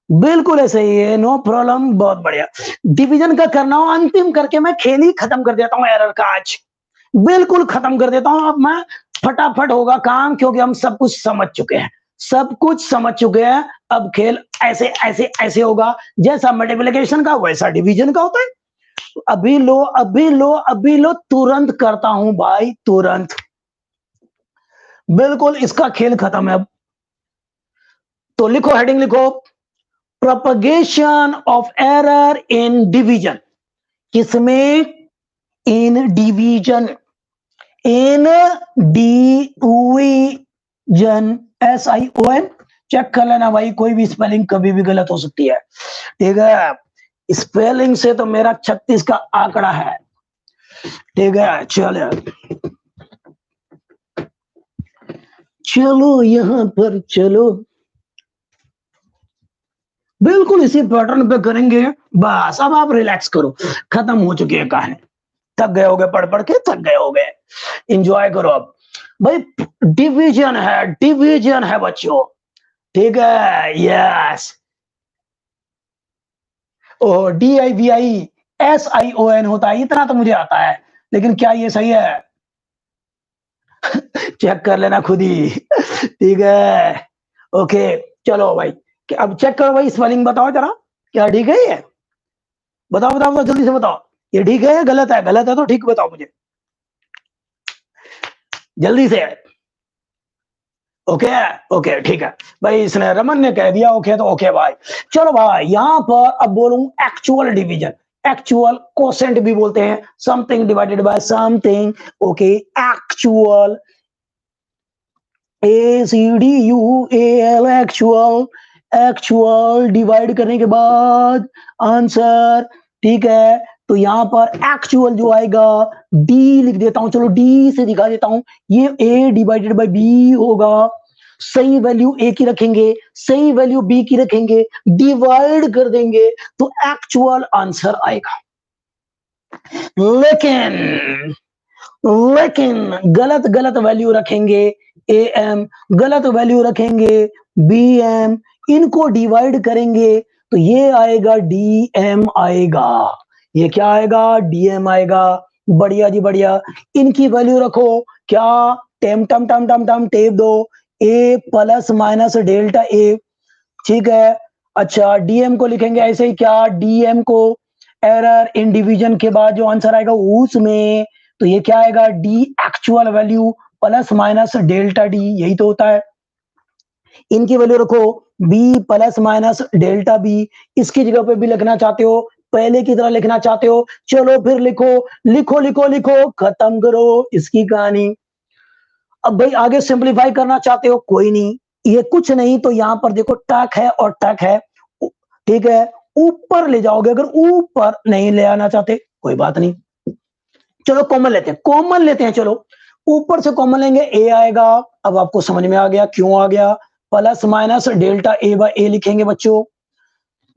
बिल्कुल ऐसे ही है, नो प्रॉब्लम, बहुत बढ़िया। डिवीजन का करना हो, अंतिम करके मैं खेल ही खत्म कर देता हूं एरर का आज, बिल्कुल खत्म कर देता हूं। अब मैं फटाफट होगा काम, क्योंकि हम सब कुछ समझ चुके हैं, सब कुछ समझ चुके हैं। अब खेल ऐसे ऐसे ऐसे होगा, जैसा मल्टीप्लिकेशन का वैसा डिवीजन का होता है। अभी लो, अभी लो, अभी लो, तुरंत करता हूं भाई, तुरंत, बिल्कुल इसका खेल खत्म है अब। तो लिखो, हेडिंग लिखो, propagation of error in division. किसमें? In division, in division, SION। Check कर लेना भाई, कोई भी स्पेलिंग कभी भी गलत हो सकती है, ठीक है। स्पेलिंग से तो मेरा 36 का आंकड़ा है, ठीक है। चलो चलो यहां पर चलो, बिल्कुल इसी पैटर्न पे करेंगे। बस अब आप रिलैक्स करो, खत्म हो चुकी है कहानी। थक गए होगे पढ़ पढ़ के, थक गए होगे, एंजॉय करो अब भाई। डिवीजन है, डिवीजन है बच्चों, ठीक है, यस। ओ DIVISION होता है, इतना तो मुझे आता है, लेकिन क्या ये सही है? चेक कर लेना खुद ही, ठीक है, ओके। चलो भाई, अब चेक करो भाई, स्पेलिंग बताओ जरा, क्या ठीक है ये? बताओ बताओ बताओ, जल्दी से बताओ, ये ठीक है या गलत है? गलत है तो ठीक बताओ मुझे, जल्दी से। ओके, ओके, ठीक है भाई, इसने, रमन ने कह दिया ओके, तो ओके भाई। चलो भाई, यहां पर अब बोलूं एक्चुअल डिवीजन, एक्चुअल कोसेंट भी बोलते हैं, something divided by something, okay. Actual, ACDUAL, actual, actual divide करने के बाद आंसर, ठीक है। तो यहां पर एक्चुअल जो आएगा, डी लिख देता हूं, चलो डी से दिखा देता हूं, ये A डिवाइडेड बाय बी होगा। सही वैल्यू ए की रखेंगे, सही वैल्यू बी की रखेंगे, डिवाइड कर देंगे, तो एक्चुअल आंसर आएगा। लेकिन लेकिन गलत गलत वैल्यू रखेंगे, AM गलत वैल्यू रखेंगे, BM, इनको डिवाइड करेंगे, तो ये आएगा DM आएगा, ये क्या आएगा? DM आएगा। बढ़िया जी बढ़िया, इनकी वैल्यू रखो, क्या? टेम टम टम टम टम टेप दो, A plus minus delta A, ठीक है। अच्छा, DM को लिखेंगे ऐसे ही, क्या? DM को एरर इन डिवीजन के बाद जो आंसर आएगा उसमें, तो ये क्या आएगा? D actual value plus minus delta D, यही तो होता है। इनकी वैल्यू रखो, B plus minus delta B, इसकी जगह पे भी लिखना चाहते हो, पहले की तरह लिखना चाहते हो, चलो फिर लिखो, लिखो लिखो लिखो, खत्म करो इसकी कहानी। अब भाई आगे सिंपलीफाई करना चाहते हो, कोई नहीं, ये कुछ नहीं, तो यहां पर देखो टक है और टक है, ठीक है। ऊपर ले जाओगे, अगर ऊपर नहीं ले आना चाहते कोई बात नहीं, चलो कॉमन लेते हैं, कॉमन लेते हैं, चलो ऊपर से कॉमन लेंगे, ए आएगा। अब आपको समझ में आ गया क्यों आ गया, plus minus delta A by ए लिखेंगे बच्चों,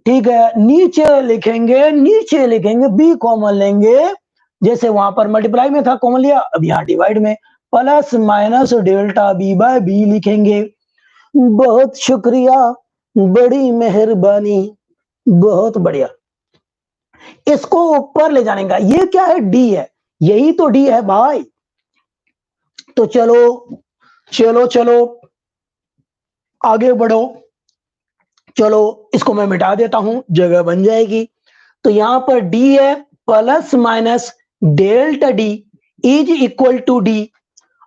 ठीक है। नीचे लिखेंगे, नीचे लिखेंगे बी कॉमन लेंगे, जैसे वहां पर मल्टीप्लाई में था कॉमन लिया, अब यहाँ डिवाइड में plus minus delta B by B लिखेंगे। बहुत शुक्रिया, बड़ी मेहरबानी, बहुत बढ़िया। इसको ऊपर ले जाने का। ये क्या है? डी है, यही तो डी है भाई। तो चलो चलो चलो आगे बढ़ो। चलो इसको मैं मिटा देता हूं, जगह बन जाएगी। तो यहां पर डी है, plus minus delta D is equal to D.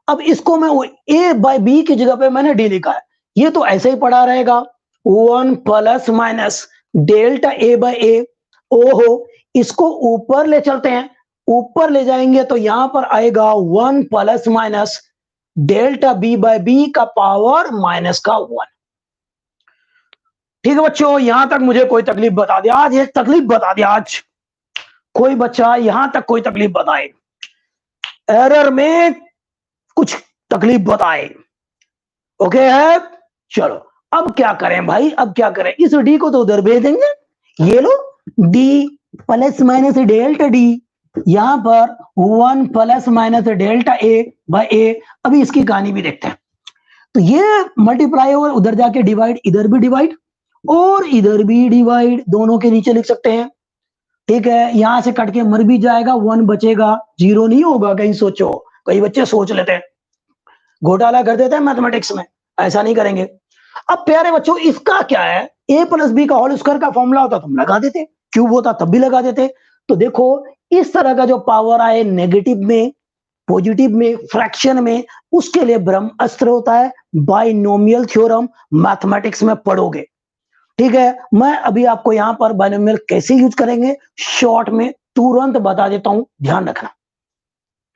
अब इसको मैं ए बाय बी की जगह पे मैंने डी लिखा है, ये तो ऐसे ही पड़ा रहेगा। 1 plus minus delta A by ए। ओहो, इसको ऊपर ले चलते हैं, ऊपर ले जाएंगे तो यहां पर आएगा 1 plus minus delta B by B का पावर माइनस का 1। ठीक है बच्चों, यहां तक मुझे कोई तकलीफ बता दे आज, एक तकलीफ बता दे आज कोई बच्चा, यहां तक कोई तकलीफ बताए, एरर में कुछ तकलीफ बताए। ओके है, चलो अब क्या करें भाई, अब क्या करें? इस डी को तो उधर भेज देंगे। ये लो, D plus minus delta D, यहां पर 1 plus minus delta A by A. अभी इसकी कहानी भी देखते हैं। तो ये मल्टीप्लाई और उधर जाके डिवाइड, इधर भी डिवाइड और इधर भी डिवाइड, दोनों के नीचे लिख सकते हैं। ठीक है, यहां से कट के मर भी जाएगा, 1 बचेगा, 0 नहीं होगा। कहीं सोचो, कई बच्चे सोच लेते हैं, घोटाला कर देते हैं मैथमेटिक्स में, ऐसा नहीं करेंगे। अब प्यारे बच्चों, इसका क्या है? ए प्लस बी का होल स्क्वायर का फॉर्मूला होता तो हम लगा देते, क्यूब होता तब भी लगा देते। तो देखो, इस तरह का जो पावर आए नेगेटिव में, पॉजिटिव में, फ्रैक्शन में, उसके लिए ब्रह्मास्त्र होता है बाइनोमियल थ्योरम। मैथमेटिक्स में पढ़ोगे, ठीक है। मैं अभी आपको यहां पर बाइनोमियल कैसे यूज करेंगे शॉर्ट में तुरंत बता देता हूं, ध्यान रखना।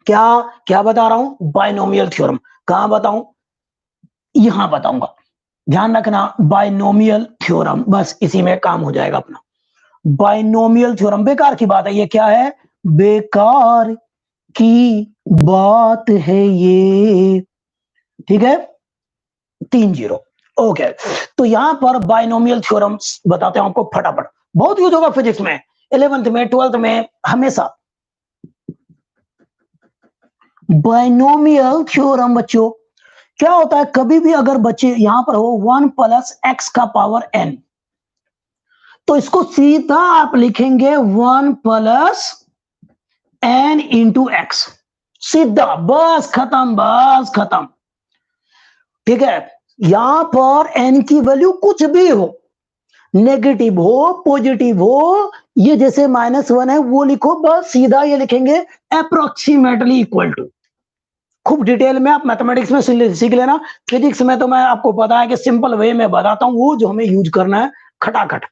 क्या क्या बता रहा हूं? Binomial theorem. कहां बताऊं? यहां बताऊंगा, ध्यान रखना। बाइनोमियल थ्योरम, बस इसी में काम हो जाएगा अपना। बाइनोमियल थ्योरम बेकार की बात है, ये क्या है? बेकार की बात है ये, ठीक है। 3-0, ओके। तो यहां पर बाइनोमियल थ्योरम बताते हैं आपको फटाफट, बहुत यूज होगा फिजिक्स में, 11th में, 12th में, हमेशा। बाइनोमियल थ्योरम बच्चों क्या होता है? कभी भी अगर बच्चे यहां पर हो 1 प्लस एक्स का पावर n, तो इसको सीधा आप लिखेंगे 1 प्लस n इंटू एक्स, सीधा, बस खत्म, बस खत्म। ठीक है, यहां पर n की वैल्यू कुछ भी हो, नेगेटिव हो, पॉजिटिव हो, ये जैसे -1 है वो लिखो, बस सीधा ये लिखेंगे अप्रोक्सीमेटली इक्वल टू। खूब डिटेल में आप मैथमेटिक्स में सीख लेना, फिजिक्स में तो मैं आपको पता है कि सिंपल वे में बताता हूं, वो जो हमें यूज करना है खटाखट।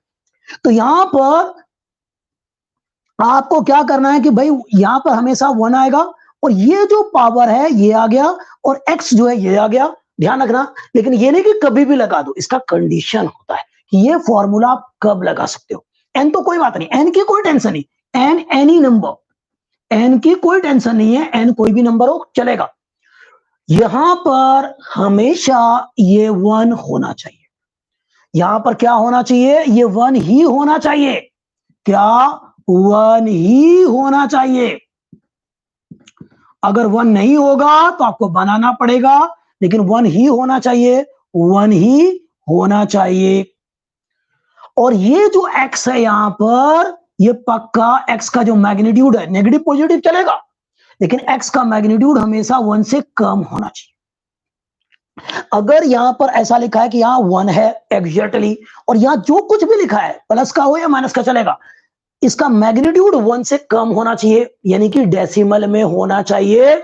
तो यहां पर आपको क्या करना है कि भाई यहां पर हमेशा 1 आएगा, और ये जो पावर है ये आ गया, और x जो है ये आ गया, ध्यान रखना। लेकिन ये नहीं कि कभी भी लगा दो, इसका कंडीशन होता है कि ये फॉर्मूला आप कब लगा सकते हो। n तो कोई बात नहीं, n की कोई टेंशन नहीं, n एनी नंबर, n की कोई टेंशन नहीं है, n कोई भी नंबर हो चलेगा। यहां पर हमेशा ये 1 होना चाहिए, यहां पर क्या होना चाहिए? ये 1 ही होना चाहिए। क्या? 1 ही होना चाहिए। अगर 1 नहीं होगा तो आपको बनाना पड़ेगा, लेकिन 1 ही होना चाहिए, 1 ही होना चाहिए। और ये जो x है यहां पर, ये पक्का x का जो मैग्नीट्यूड है, नेगेटिव पॉजिटिव चलेगा, लेकिन x का मैग्नीट्यूड हमेशा 1 से कम होना चाहिए। अगर यहां पर ऐसा लिखा है कि यहां 1 है एग्जैक्टली, और यहां जो कुछ भी लिखा है प्लस का हो या माइनस का चलेगा, इसका मैग्नीट्यूड 1 से कम होना चाहिए, यानी कि डेसिमल में होना चाहिए।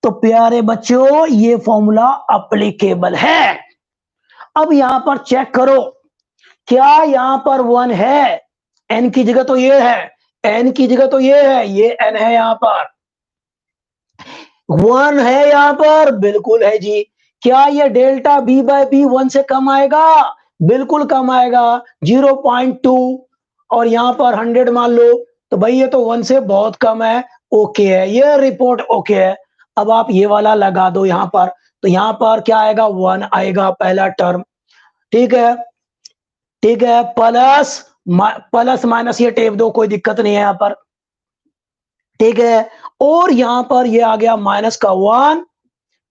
तो प्यारे बच्चों, ये फॉर्मूला अप्लीकेबल है। अब यहां पर चेक करो, क्या यहां पर 1 है? n की जगह तो ये है, n की जगह तो ये है, ये n है, यहां पर 1 है, यहां पर बिल्कुल है जी। क्या ये डेल्टा b बाय बी 1 से कम आएगा? बिल्कुल कम आएगा, 0.2, और यहां पर 100 मान लो, तो भाई ये तो 1 से बहुत कम है। ओके है, ये रिपोर्ट ओके है। अब आप ये वाला लगा दो यहां पर, तो यहां पर क्या आएगा? 1 आएगा पहला टर्म, ठीक है, ठीक है। प्लस प्लस माइनस ये टेप दो, कोई दिक्कत नहीं है यहां पर, ठीक है। और यहां पर ये आ गया माइनस का 1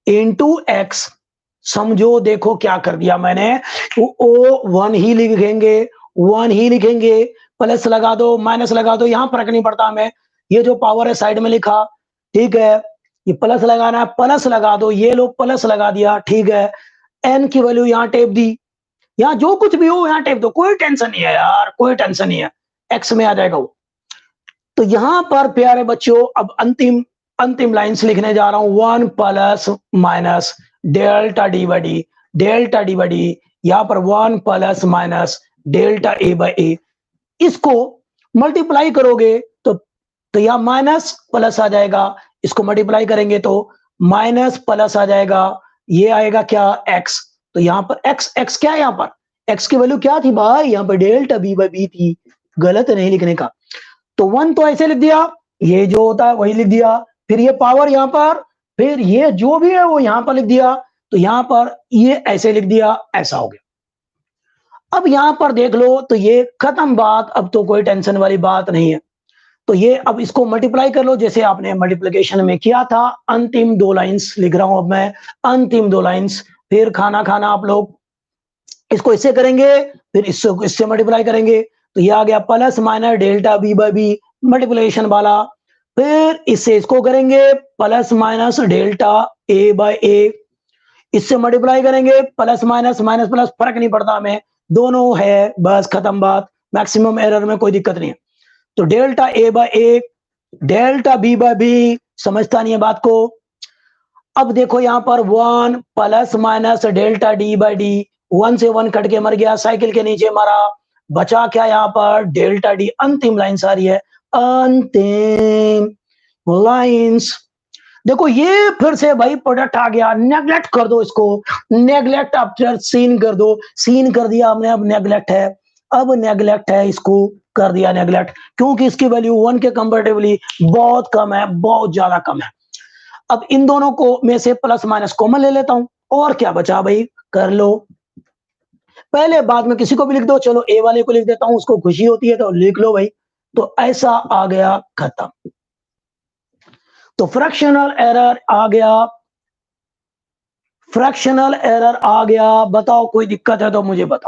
इंटू एक्स। समझो, देखो क्या कर दिया मैंने, ओ 1 ही लिखेंगे, 1 ही लिखेंगे, प्लस लगा दो, माइनस लगा दो, यहां फर्क नहीं पड़ता हमें। ये जो पावर है साइड में लिखा, ठीक है, ये प्लस लगाना है, प्लस लगा दो, ये लो प्लस लगा दिया, ठीक है। एन की वैल्यू यहां टेप दी, यहां जो कुछ भी हो यहां टेप दो, कोई टेंशन नहीं है यार, कोई टेंशन नहीं है, एक्स में आ जाएगा वो। तो यहां पर प्यारे बच्चों अब अंतिम अंतिम लाइन्स लिखने जा रहा हूं, 1 plus minus delta D by D, delta D by D, यहां पर 1 plus minus delta A by A. इसको मल्टीप्लाई करोगे तो यहां माइनस प्लस आ जाएगा, इसको मल्टीप्लाई करेंगे तो माइनस प्लस आ जाएगा, ये आएगा क्या एक्स। तो यहां पर एक्स एक्स क्या है, यहां पर एक्स की वैल्यू क्या थी भाई, यहां पर डेल्टा बी बाई बी थी, गलत नहीं लिखने का। तो 1 तो ऐसे लिख दिया, ये जो होता है वही लिख दिया, फिर ये पावर यहां पर, फिर ये जो भी है वो यहां पर लिख दिया, तो यहां पर ये ऐसे लिख दिया, ऐसा हो गया। अब यहां पर देख लो तो ये खत्म बात, अब तो कोई टेंशन वाली बात नहीं है। तो ये अब इसको मल्टीप्लाई कर लो जैसे आपने मल्टीप्लिकेशन में किया था। अंतिम 2 लाइन्स लिख रहा हूं अब मैं, अंतिम 2 लाइन्स, फिर खाना खाना आप लोग। इसको इससे करेंगे, फिर इससे मल्टीप्लाई करेंगे, तो ये आ गया plus minus delta B by B multiplication वाला। फिर इससे इसको करेंगे plus minus delta A by A, इससे मल्टीप्लाई करेंगे प्लस माइनस माइनस प्लस, फर्क नहीं पड़ता हमें, दोनों है, बस खत्म बात, मैक्सिमम एरर में कोई दिक्कत नहीं है। तो delta A by A, delta B by B, समझता नहीं है बात को। अब देखो यहां पर 1 plus minus delta D by D, 1 से 1 कट के मर गया, साइकिल के नीचे मरा, बचा क्या यहां पर डेल्टा डी। अंतिम लाइन सारी है, अंतिम लाइंस। देखो ये फिर से भाई प्रोडक्ट आ गया, नेगलेक्ट कर दो इसको, नेगलेक्ट आफ्टर सीन कर दो, सीन कर दिया हमने, अब नेगलेक्ट है, अब नेगलेक्ट है, इसको कर दिया नेगलेक्ट, क्योंकि इसकी वैल्यू 1 के कंपैरेटिवली बहुत कम है, बहुत ज्यादा कम है। अब इन दोनों को में से प्लस माइनस कॉमन ले लेता हूं, और क्या बचा भाई, कर लो। पहले बाद में किसी को भी लिख दो, चलो ए वाले को लिख देता हूं, उसको खुशी होती है तो लिख लो भाई। तो ऐसा आ गया, खत्म। तो फ्रैक्शनल एरर आ गया, फ्रैक्शनल एरर आ गया। बताओ कोई दिक्कत है तो मुझे बताओ।